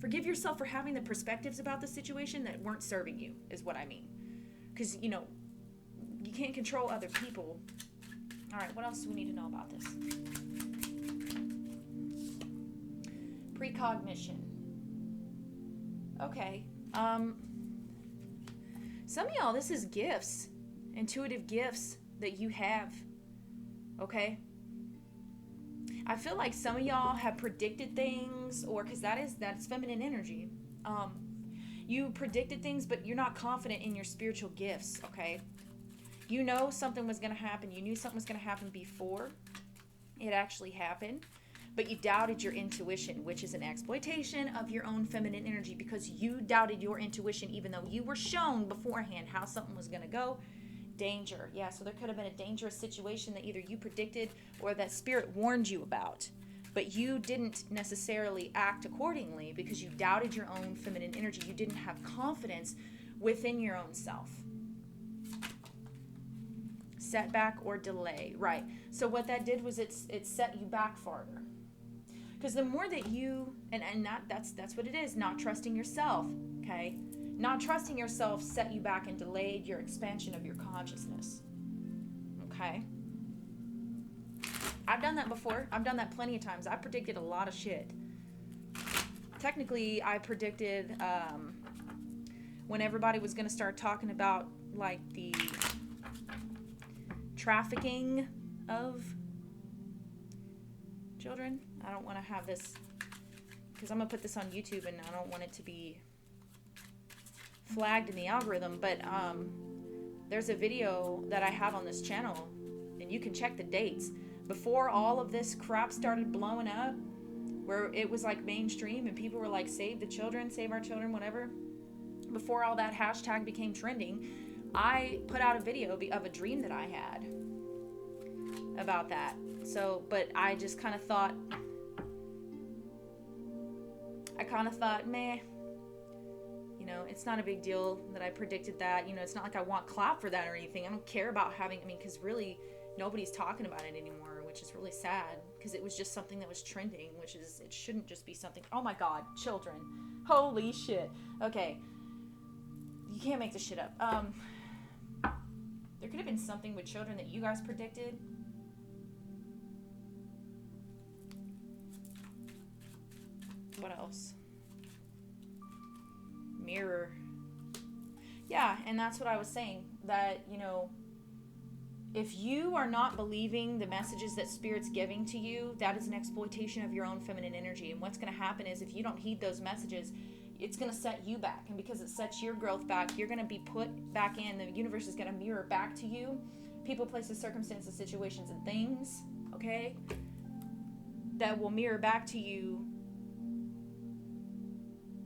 A: Forgive yourself for having the perspectives about the situation that weren't serving you, is what I mean. Because, you can't control other people. All right, what else do we need to know about this? Precognition. Okay. Some of y'all, this is gifts. Intuitive gifts that you have. Okay? I feel like some of y'all have predicted things, or because that's feminine energy. You predicted things, but you're not confident in your spiritual gifts, okay? You know something was going to happen. You knew something was going to happen before it actually happened, but you doubted your intuition, which is an exploitation of your own feminine energy, because you doubted your intuition even though you were shown beforehand how something was going to go. Danger. Yeah, so there could have been a dangerous situation that either you predicted or that spirit warned you about, but you didn't necessarily act accordingly because you doubted your own feminine energy. You didn't have confidence within your own self. Setback or delay, right? So what that did was it set you back farther. Because the more that you, and that's what it is, not trusting yourself, okay? Not trusting yourself set you back and delayed your expansion of your consciousness, okay? I've done that before. I've done that plenty of times. I predicted a lot of shit. Technically, I predicted when everybody was going to start talking about, like, the trafficking of children. I don't want to have this, because I'm going to put this on YouTube and I don't want it to be flagged in the algorithm, but there's a video that I have on this channel, and you can check the dates. Before all of this crap started blowing up, where it was like mainstream and people were like, save the children, save our children, whatever. Before all that hashtag became trending, I put out a video of a dream that I had about that. So, but I just kind of thought, meh, you know, it's not a big deal that I predicted that. You know, it's not like I want clout for that or anything. I don't care about having, because really nobody's talking about it anymore, which is really sad, because it was just something that was trending, which is, it shouldn't just be something. Oh my God, children. Holy shit. Okay. You can't make this shit up. There could have been something with children that you guys predicted. What else? Mirror. Yeah, and that's what I was saying. That, you know, if you are not believing the messages that Spirit's giving to you, that is an exploitation of your own feminine energy. And what's going to happen is, if you don't heed those messages, it's going to set you back. And because it sets your growth back, you're going to be put back in. The universe is going to mirror back to you people, places, circumstances, situations, and things, okay, that will mirror back to you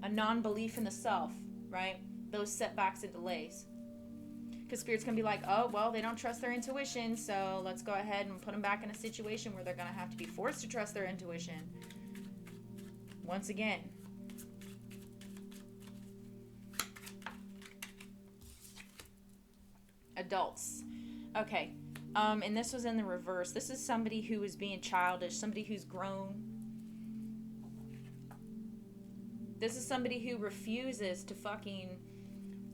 A: a non-belief in the self, right? Those setbacks and delays. Because Spirit's going to be like, oh, well, they don't trust their intuition, so let's go ahead and put them back in a situation where they're going to have to be forced to trust their intuition. Once again. Adults. Okay. And this was in the reverse. This is somebody who is being childish, somebody who's grown. This is somebody who refuses to fucking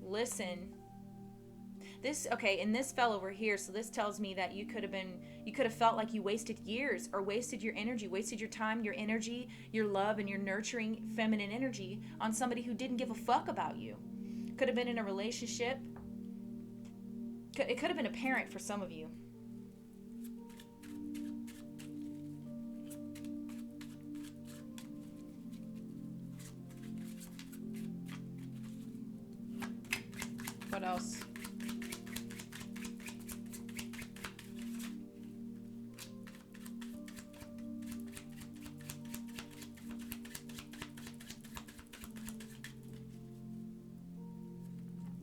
A: listen. This, okay, and this fell over here, so this tells me that you could have felt like you wasted years, or wasted your energy, wasted your time, your energy, your love, and your nurturing feminine energy on somebody who didn't give a fuck about you. Could have been in a relationship. It could have been a parent for some of you. What else?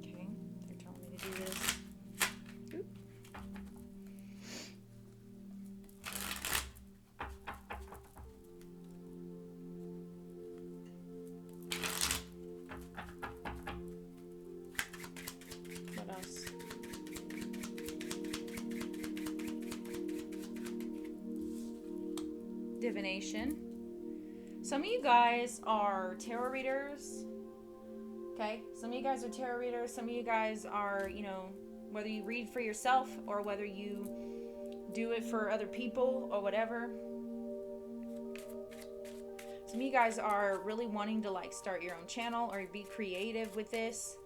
A: Okay, they're telling me to do this. Oop. What else? Divination. Some of you guys are tarot readers. Okay? Some of you guys are tarot readers. Some of you guys are, you know, whether you read for yourself or whether you do it for other people or whatever. Some of you guys are really wanting to, like, start your own channel or be creative with this.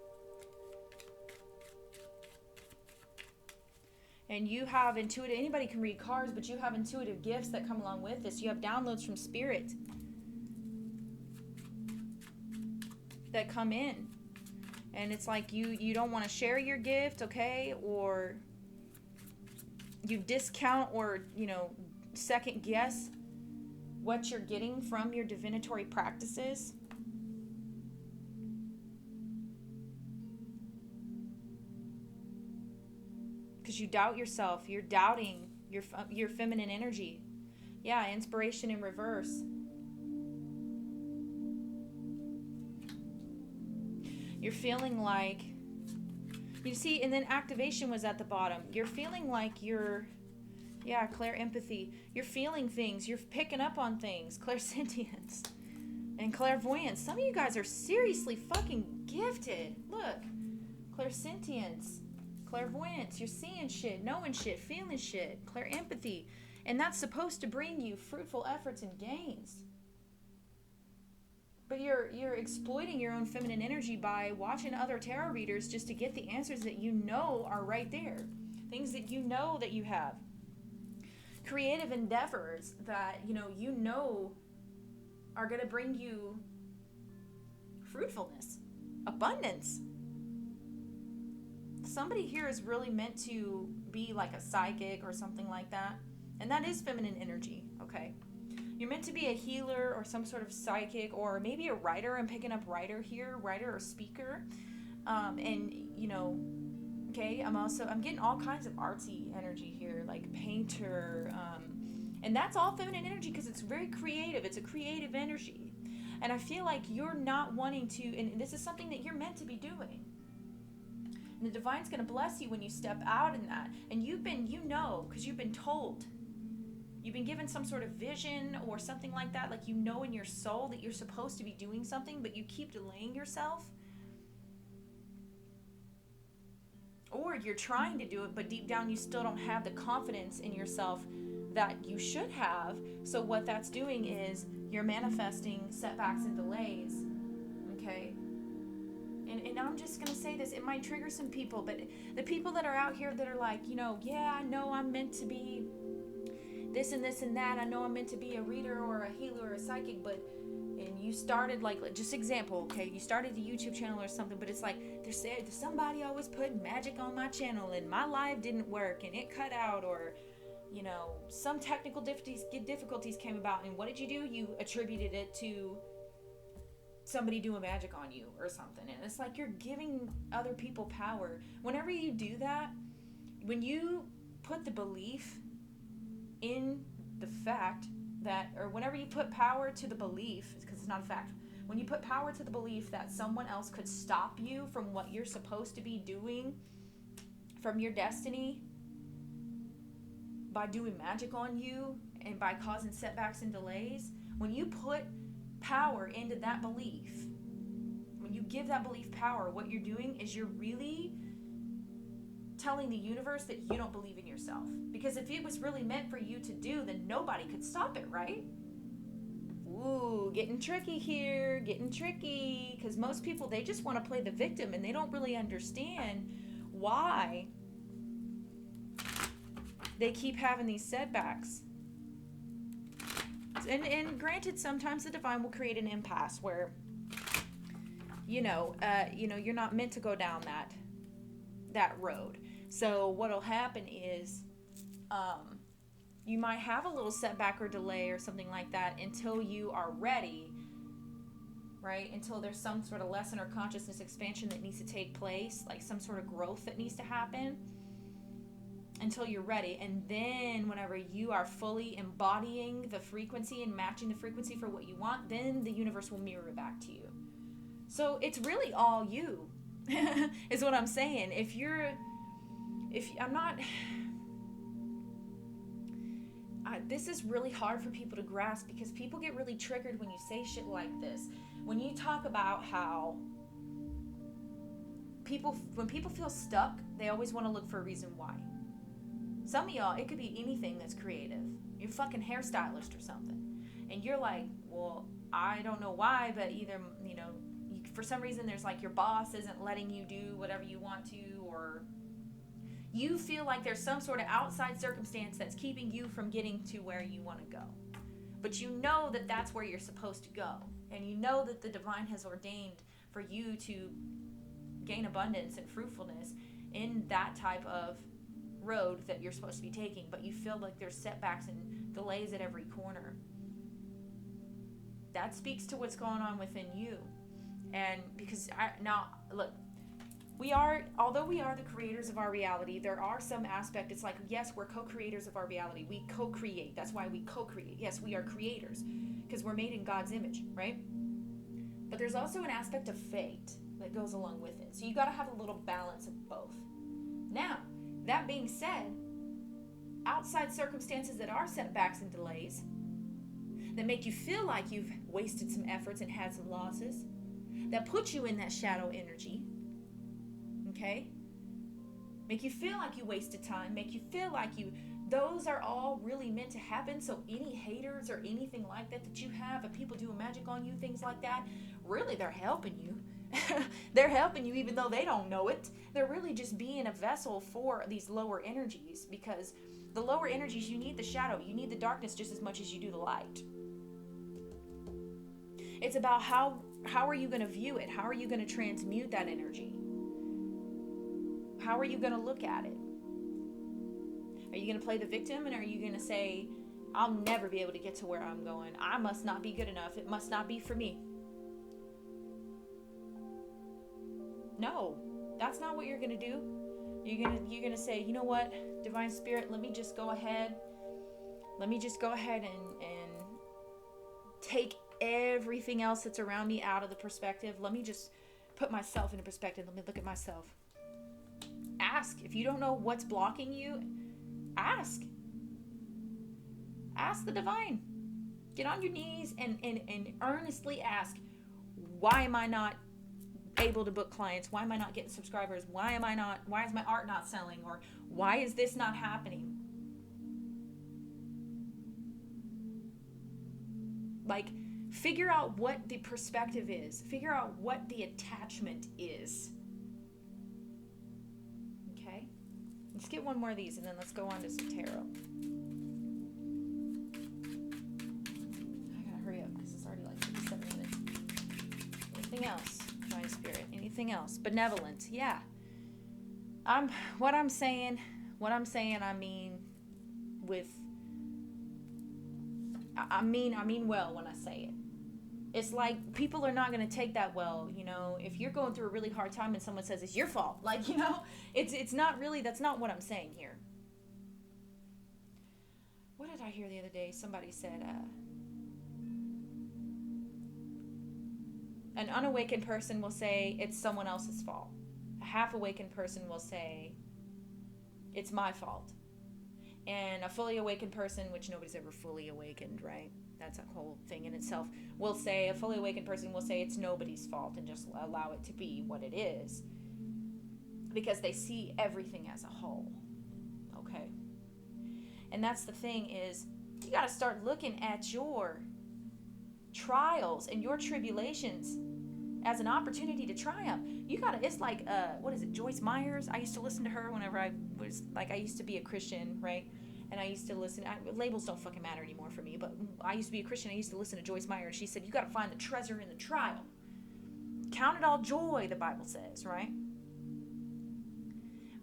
A: And you have intuitive, anybody can read cards, but you have intuitive gifts that come along with this. You have downloads from Spirit that come in. And it's like you don't want to share your gift, okay? Or you discount or, second guess what you're getting from your divinatory practices. Because you doubt yourself. You're doubting your feminine energy. Yeah, inspiration in reverse. You're feeling like, you see, and then activation was at the bottom. You're feeling like clair empathy. You're feeling things. You're picking up on things. Clairsentience and clairvoyance. Some of you guys are seriously fucking gifted. Look, clairsentience, clairvoyance. You're seeing shit, knowing shit, feeling shit. Clair empathy. And that's supposed to bring you fruitful efforts and gains. But you're exploiting your own feminine energy by watching other tarot readers just to get the answers that you know are right there. Things that you know that you have. Creative endeavors that you know are going to bring you fruitfulness, abundance. Somebody here is really meant to be like a psychic or something like that. And that is feminine energy, okay? You're meant to be a healer or some sort of psychic, or maybe a writer. I'm picking up writer here, writer or speaker. Okay, I'm getting all kinds of artsy energy here, like painter. And that's all feminine energy because it's very creative. It's a creative energy. And I feel like you're not wanting to, and this is something that you're meant to be doing. And the divine's going to bless you when you step out in that. And because you've been told. You've been given some sort of vision or something like that, like in your soul that you're supposed to be doing something, but you keep delaying yourself. Or you're trying to do it, but deep down you still don't have the confidence in yourself that you should have. So what that's doing is you're manifesting setbacks and delays. Okay? And I'm just going to say this, it might trigger some people, but the people that are out here that are like, yeah, I know I'm meant to be this and this and that. I know I'm meant to be a reader or a healer or a psychic, and you started just example, okay? You started a YouTube channel or something, but it's like there's somebody always putting magic on my channel and my live didn't work and it cut out, or some technical difficulties came about, and what did you do? You attributed it to somebody doing magic on you or something. And it's like you're giving other people power. Whenever you do that, when you put the belief in the fact that, or whenever you put power to the belief, because it's not a fact, when you put power to the belief that someone else could stop you from what you're supposed to be doing, from your destiny, by doing magic on you and by causing setbacks and delays, when you put power into that belief, when you give that belief power, what you're doing is you're really telling the universe that you don't believe in yourself. Because if it was really meant for you to do, then nobody could stop it, right? Ooh, getting tricky here, getting tricky. Because most people, they just want to play the victim and they don't really understand why they keep having these setbacks. And granted, sometimes the divine will create an impasse where, you're not meant to go down that road. So what'll happen is, you might have a little setback or delay or something like that until you are ready, right? Until there's some sort of lesson or consciousness expansion that needs to take place, like some sort of growth that needs to happen, until you're ready. And then whenever you are fully embodying the frequency and matching the frequency for what you want, then the universe will mirror it back to you. So it's really all you, is what I'm saying. This is really hard for people to grasp, because people get really triggered when you say shit like this. When you talk about how when people feel stuck, they always want to look for a reason why. Some of y'all, it could be anything that's creative. You're a fucking hairstylist or something. And you're like, well, I don't know why, but either, for some reason there's like your boss isn't letting you do whatever you want to, or you feel like there's some sort of outside circumstance that's keeping you from getting to where you want to go. But you know that that's where you're supposed to go. And you know that the divine has ordained for you to gain abundance and fruitfulness in that type of road that you're supposed to be taking, but you feel like there's setbacks and delays at every corner. That speaks to what's going on within you. And because look, although we are the creators of our reality, there are some aspect, it's like, yes, we're co-creators of our reality. We co-create. That's why we co-create. Yes, we are creators because we're made in God's image, right? But there's also an aspect of fate that goes along with it. So you got to have a little balance of both. Now, that being said, outside circumstances that are setbacks and delays, that make you feel like you've wasted some efforts and had some losses, that put you in that shadow energy, okay? Make you feel like you wasted time, make you feel like those are all really meant to happen. So any haters or anything like that you have, if people doing magic on you, things like that, really they're helping you. They're helping you even though they don't know it. They're really just being a vessel for these lower energies, because the lower energies, you need the shadow, you need the darkness just as much as you do the light. It's about how are you going to view it? How are you going to transmute that energy? How are you going to look at it? Are you going to play the victim, and are you going to say, I'll never be able to get to where I'm going. I must not be good enough. It must not be for me. No, that's not what you're going to do. You're going to say, you know what, Divine Spirit, let me just go ahead and take everything else that's around me out of the perspective. Let me just put myself into perspective. Let me look at myself. Ask. If you don't know what's blocking you, ask. Ask the divine. Get on your knees and earnestly ask, why am I not able to book clients? Why am I not getting subscribers? Why is my art not selling? Or why is this not happening? Like, figure out what the perspective is. Figure out what the attachment is. Okay? Let's get one more of these and then let's go on to some tarot. I gotta hurry up because it's already like 57 minutes. Anything else? Divine Spirit. Anything else? Benevolent. Yeah. What I'm saying, I mean well when I say it. It's like, people are not going to take that well, you know. If you're going through a really hard time and someone says it's your fault, like, you know, it's not really, that's not what I'm saying here. What did I hear the other day? Somebody said, an unawakened person will say it's someone else's fault. A half-awakened person will say it's my fault. And a fully awakened person, which nobody's ever fully awakened, right? That's a whole thing in itself. A fully awakened person will say it's nobody's fault and just allow it to be what it is. Because they see everything as a whole. Okay? And that's the thing is, you got to start looking at your trials and your tribulations as an opportunity to triumph. It's like, what is it, Joyce Myers? I used to listen to her whenever I used to be a Christian, right? And I used to listen, labels don't fucking matter anymore for me, but I used to be a Christian. I used to listen to Joyce Myers. She said, you got to find the treasure in the trial. Count it all joy, the Bible says, right?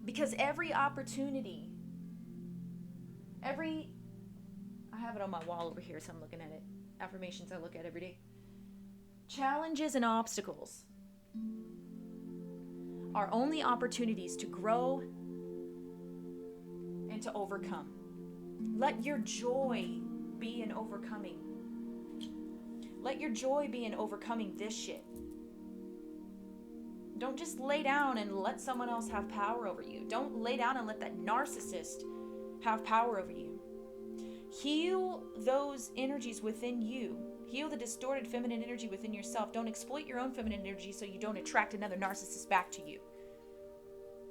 A: Because every opportunity, I have it on my wall over here, so I'm looking at it. Affirmations I look at every day. Challenges and obstacles are only opportunities to grow and to overcome. Let your joy be in overcoming. Let your joy be in overcoming this shit. Don't just lay down and let someone else have power over you. Don't lay down and let that narcissist have power over you. Heal those energies within you. Heal the distorted feminine energy within yourself. Don't exploit your own feminine energy so you don't attract another narcissist back to you.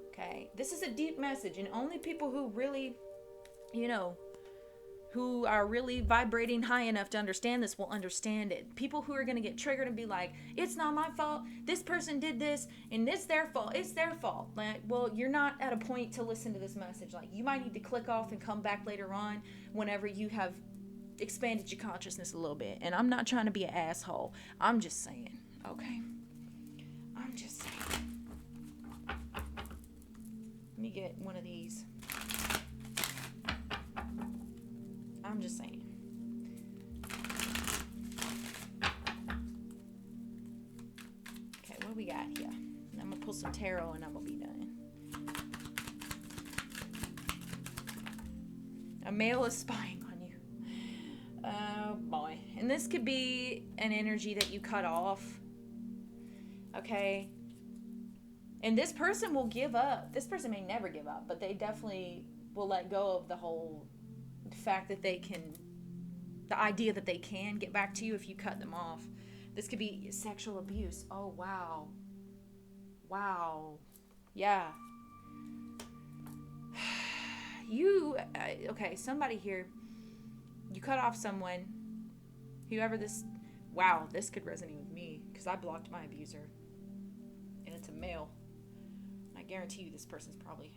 A: Okay? This is a deep message, and only people who really, who are really vibrating high enough to understand this will understand it. People who are going to get triggered and be like, it's not my fault, this person did this, and it's their fault, Like, well, you're not at a point to listen to this message. Like, you might need to click off and come back later on whenever you have expanded your consciousness a little bit. And I'm not trying to be an asshole. I'm just saying, okay? I'm just saying. Let me get one of these. some tarot and I'm going to be done. A male is spying on you. Oh boy. And this could be an energy that you cut off. Okay? And this person will give up. This person may never give up, but they definitely will let go of the whole fact that they can, the idea that they can get back to you if you cut them off. This could be sexual abuse. Oh, wow. Wow. Yeah. Okay, somebody here, you cut off someone, whoever this, wow, this could resonate with me, because I blocked my abuser, and it's a male. I guarantee you this person's probably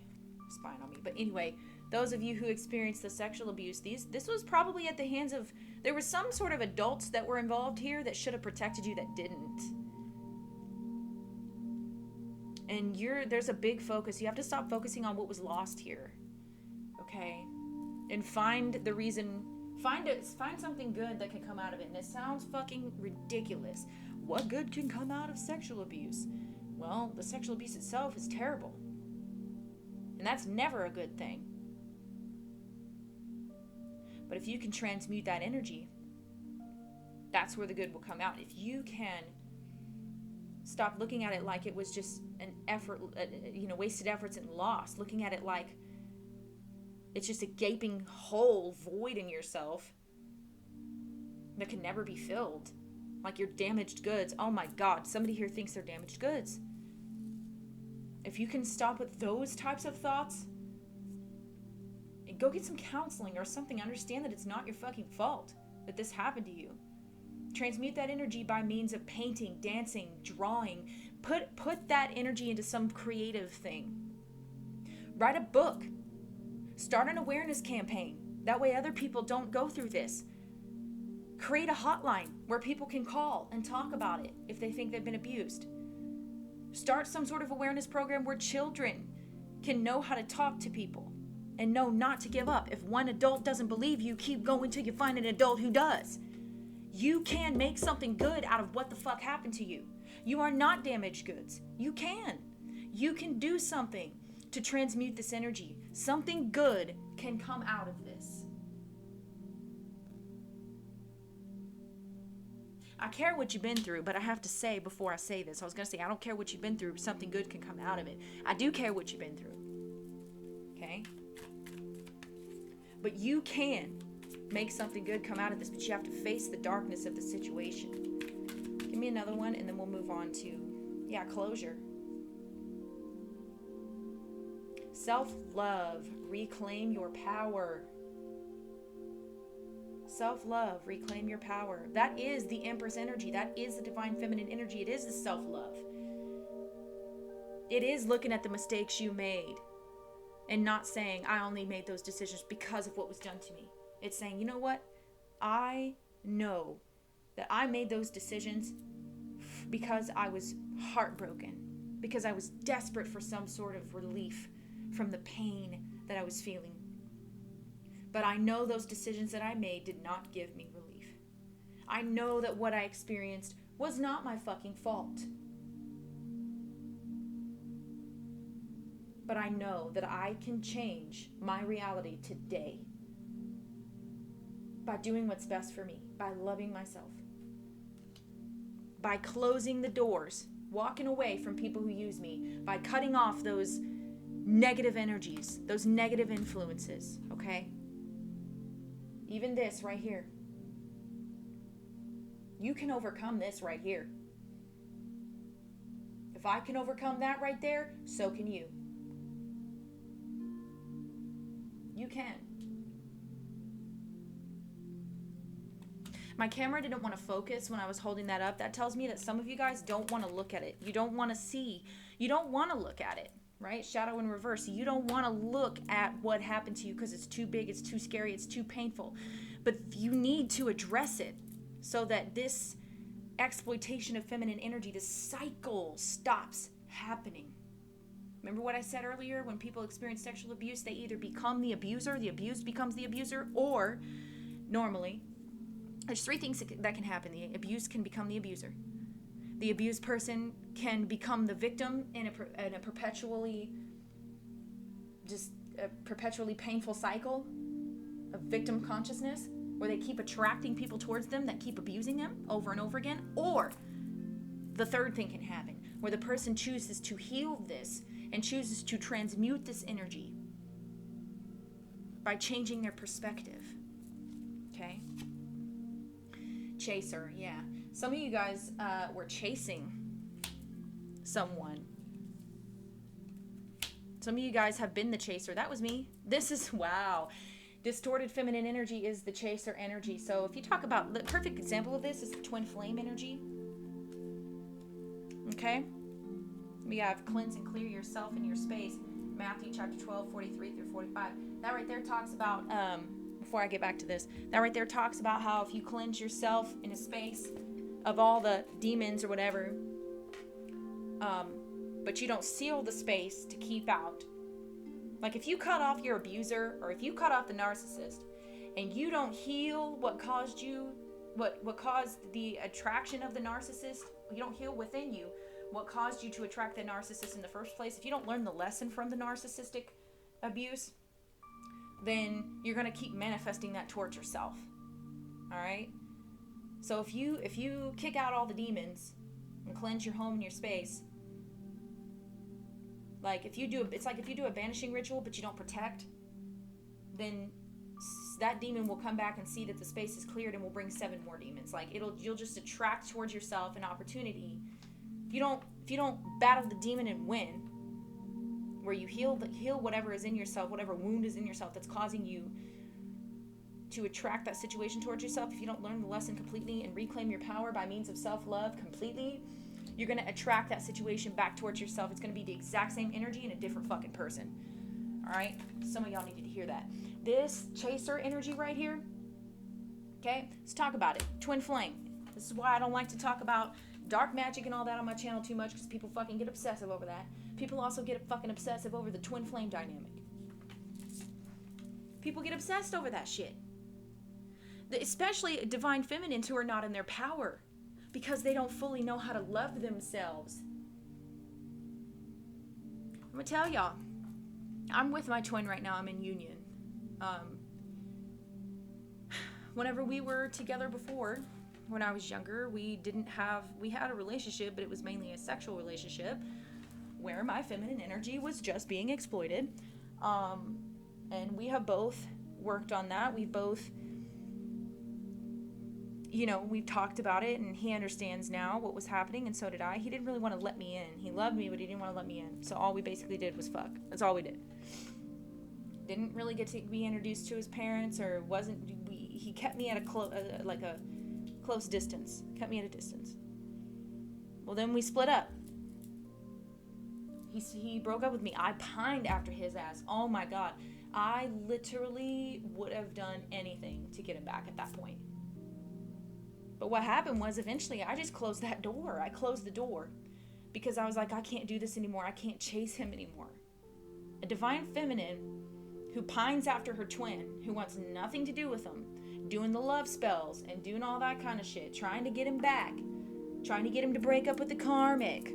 A: spying on me. But anyway, those of you who experienced the sexual abuse, this was probably at the hands of, there was some sort of adults that were involved here that should have protected you that didn't. And there's a big focus. You have to stop focusing on what was lost here. Okay? And find the reason, find something good that can come out of it. And it sounds fucking ridiculous. What good can come out of sexual abuse? Well, the sexual abuse itself is terrible. And that's never a good thing. But if you can transmute that energy, that's where the good will come out. If you can stop looking at it like it was just an effort, wasted efforts and loss, looking at it like it's just a gaping hole, void in yourself that can never be filled. Like you're damaged goods. Oh my God, somebody here thinks they're damaged goods. If you can stop with those types of thoughts, and go get some counseling or something, understand that it's not your fucking fault that this happened to you. Transmute that energy by means of painting, dancing, drawing. Put that energy into some creative thing. Write a book. Start an awareness campaign. That way other people don't go through this. Create a hotline where people can call and talk about it if they think they've been abused. Start some sort of awareness program where children can know how to talk to people and know not to give up. If one adult doesn't believe you, keep going till you find an adult who does. You can make something good out of what the fuck happened to you. You are not damaged goods. You can. You can do something to transmute this energy. Something good can come out of this. I care what you've been through, but I have to say before I say this, I was going to say, I don't care what you've been through, something good can come out of it. I do care what you've been through. Okay? But you can make something good come out of this, but you have to face the darkness of the situation. Give me another one, and then we'll move on to, closure. Self-love. Reclaim your power. Self-love. Reclaim your power. That is the Empress energy. That is the divine feminine energy. It is the self-love. It is looking at the mistakes you made and not saying, I only made those decisions because of what was done to me. It's saying, you know what? I know that I made those decisions because I was heartbroken, because I was desperate for some sort of relief from the pain that I was feeling. But I know those decisions that I made did not give me relief. I know that what I experienced was not my fucking fault. But I know that I can change my reality today by doing what's best for me, by loving myself, by closing the doors, walking away from people who use me, by cutting off those negative energies, those negative influences, okay? Even this right here. You can overcome this right here. If I can overcome that right there, so can you. You can. My camera didn't want to focus when I was holding that up. That tells me that some of you guys don't want to look at it. You don't want to see. You don't want to look at it, right? Shadow in reverse. You don't want to look at what happened to you because it's too big, it's too scary, it's too painful. But you need to address it so that this exploitation of feminine energy, this cycle, stops happening. Remember what I said earlier? When people experience sexual abuse, they either become the abuser, the abused becomes the abuser, or normally, there's three things that can happen. The abused can become the abuser. The abused person can become the victim in a perpetually painful cycle of victim consciousness, where they keep attracting people towards them that keep abusing them over and over again. Or the third thing can happen, where the person chooses to heal this and chooses to transmute this energy by changing their perspective. Okay? Chaser, yeah. Some of you guys were chasing someone. Some of you guys have been the chaser. That was me. This is, wow. Distorted feminine energy is the chaser energy. So if you talk about, the perfect example of this is the twin flame energy. Okay? We have cleanse and clear yourself and your space. Matthew chapter 12, 43 through 45. That right there talks about, before I get back to this, that right there talks about how if you cleanse yourself in a space of all the demons or whatever, but you don't seal the space to keep out. Like if you cut off your abuser, or if you cut off the narcissist, and you don't heal what caused the attraction of the narcissist, you don't heal within you what caused you to attract the narcissist in the first place, if you don't learn the lesson from the narcissistic abuse, then you're going to keep manifesting that towards yourself. All right? So if you kick out all the demons and cleanse your home and your space, like it's like if you do a banishing ritual but you don't protect, then that demon will come back and see that the space is cleared and will bring 7 more demons. Like you'll just attract towards yourself an opportunity. If you don't battle the demon and win, where you heal whatever is in yourself, whatever wound is in yourself that's causing you to attract that situation towards yourself, if you don't learn the lesson completely and reclaim your power by means of self-love completely, you're going to attract that situation back towards yourself. It's going to be the exact same energy in a different fucking person. All right? Some of y'all needed to hear that. This chaser energy right here, okay? Let's talk about it. Twin flame. This is why I don't like to talk about dark magic and all that on my channel too much, because people fucking get obsessive over that. People also get fucking obsessive over the twin flame dynamic. People get obsessed over that shit. Especially divine feminines who are not in their power, because they don't fully know how to love themselves. I'm gonna tell y'all, I'm with my twin right now. I'm in union. Whenever we were together before, when I was younger, we had a relationship, but it was mainly a sexual relationship where my feminine energy was just being exploited. And we have both worked on that. We've both, we've talked about it, and he understands now what was happening, and so did I. He didn't really want to let me in. He loved me, but he didn't want to let me in. So all we basically did was fuck. That's all we did. Didn't really get to be introduced to his parents, or he kept me at a close distance. Kept me at a distance. Well, then we split up. He broke up with me. I pined after his ass. Oh my God. I literally would have done anything to get him back at that point. But what happened was, eventually I just closed that door. I closed the door because I was like, I can't do this anymore. I can't chase him anymore. A divine feminine who pines after her twin, who wants nothing to do with him, doing the love spells and doing all that kind of shit, trying to get him back, trying to get him to break up with the karmic.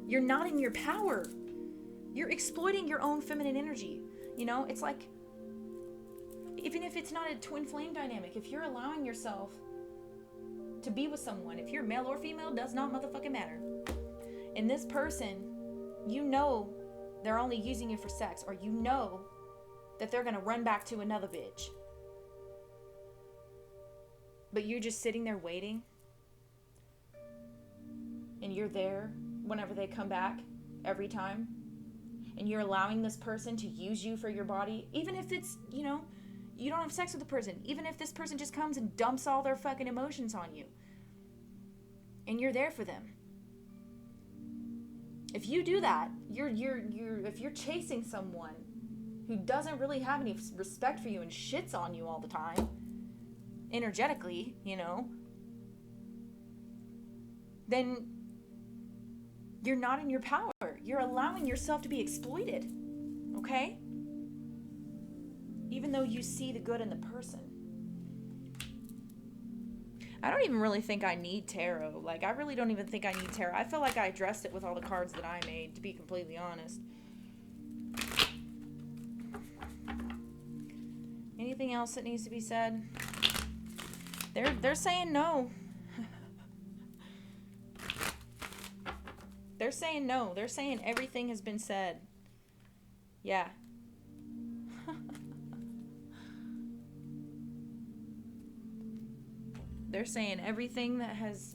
A: You're not in your power. You're exploiting your own feminine energy. It's like, even if it's not a twin flame dynamic, if you're allowing yourself to be with someone, if you're male or female, does not motherfucking matter. And this person, they're only using you for sex, or that they're going to run back to another bitch. But you're just sitting there waiting, and you're there whenever they come back, every time, and you're allowing this person to use you for your body, even if it's, you don't have sex with the person, even if this person just comes and dumps all their fucking emotions on you, and you're there for them. If you do that, if you're chasing someone who doesn't really have any respect for you and shits on you all the time, energetically, then you're not in your power. You're allowing yourself to be exploited, okay? Even though you see the good in the person. I don't even really think I need tarot. Like, I really don't even think I need tarot. I feel like I addressed it with all the cards that I made, to be completely honest. Anything else that needs to be said? They're saying no. They're saying no. They're saying everything has been said. Yeah. They're saying everything that has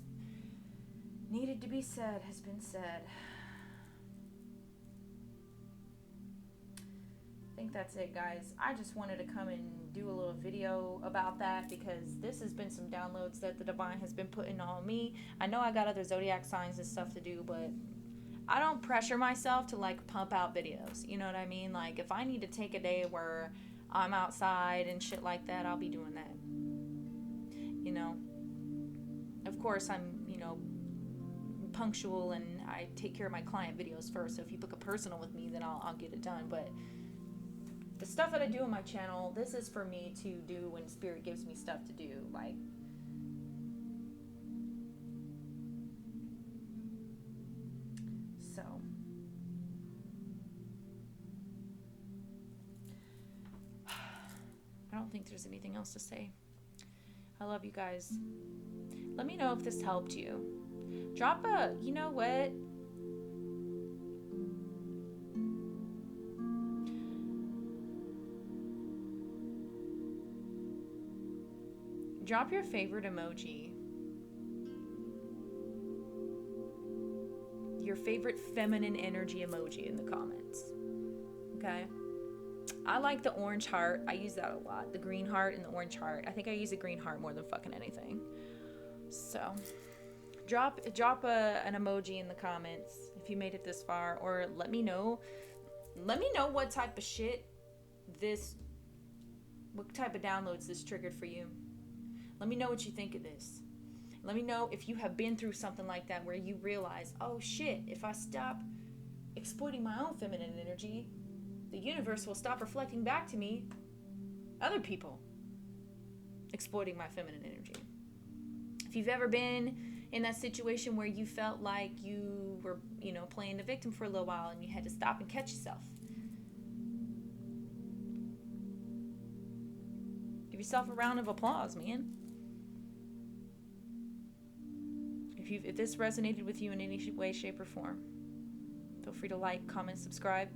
A: needed to be said has been said. I think that's it, guys. I just wanted to come and do a little video about that because this has been some downloads that the divine has been putting on me. I know I got other zodiac signs and stuff to do, but I don't pressure myself to like pump out videos. You know what I mean? Like, if I need to take a day where I'm outside and shit like that, I'll be doing that. You know, of course I'm, punctual and I take care of my client videos first. So if you book a personal with me, then I'll get it done. But the stuff that I do on my channel, this is for me to do when spirit gives me stuff to do. Like, so I don't think there's anything else to say. I love you guys. Let me know if this helped you. Drop a, you know what? Drop your favorite emoji. Your favorite feminine energy emoji in the comments. Okay? I like the orange heart. I use that a lot. The green heart and the orange heart. I think I use the green heart more than fucking anything. So, drop an emoji in the comments if you made it this far, or let me know. Let me know what type of shit what type of downloads this triggered for you. Let me know what you think of this. Let me know if you have been through something like that where you realize, oh shit, if I stop exploiting my own feminine energy, the universe will stop reflecting back to me other people exploiting my feminine energy. If you've ever been in that situation where you felt like you were, playing the victim for a little while and you had to stop and catch yourself, give yourself a round of applause, man. If this resonated with you in any way, shape, or form, feel free to like, comment, subscribe.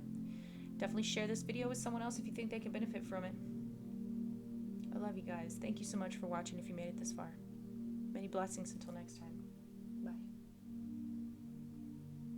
A: Definitely share this video with someone else if you think they can benefit from it. I love you guys. Thank you so much for watching if you made it this far. Many blessings until next time.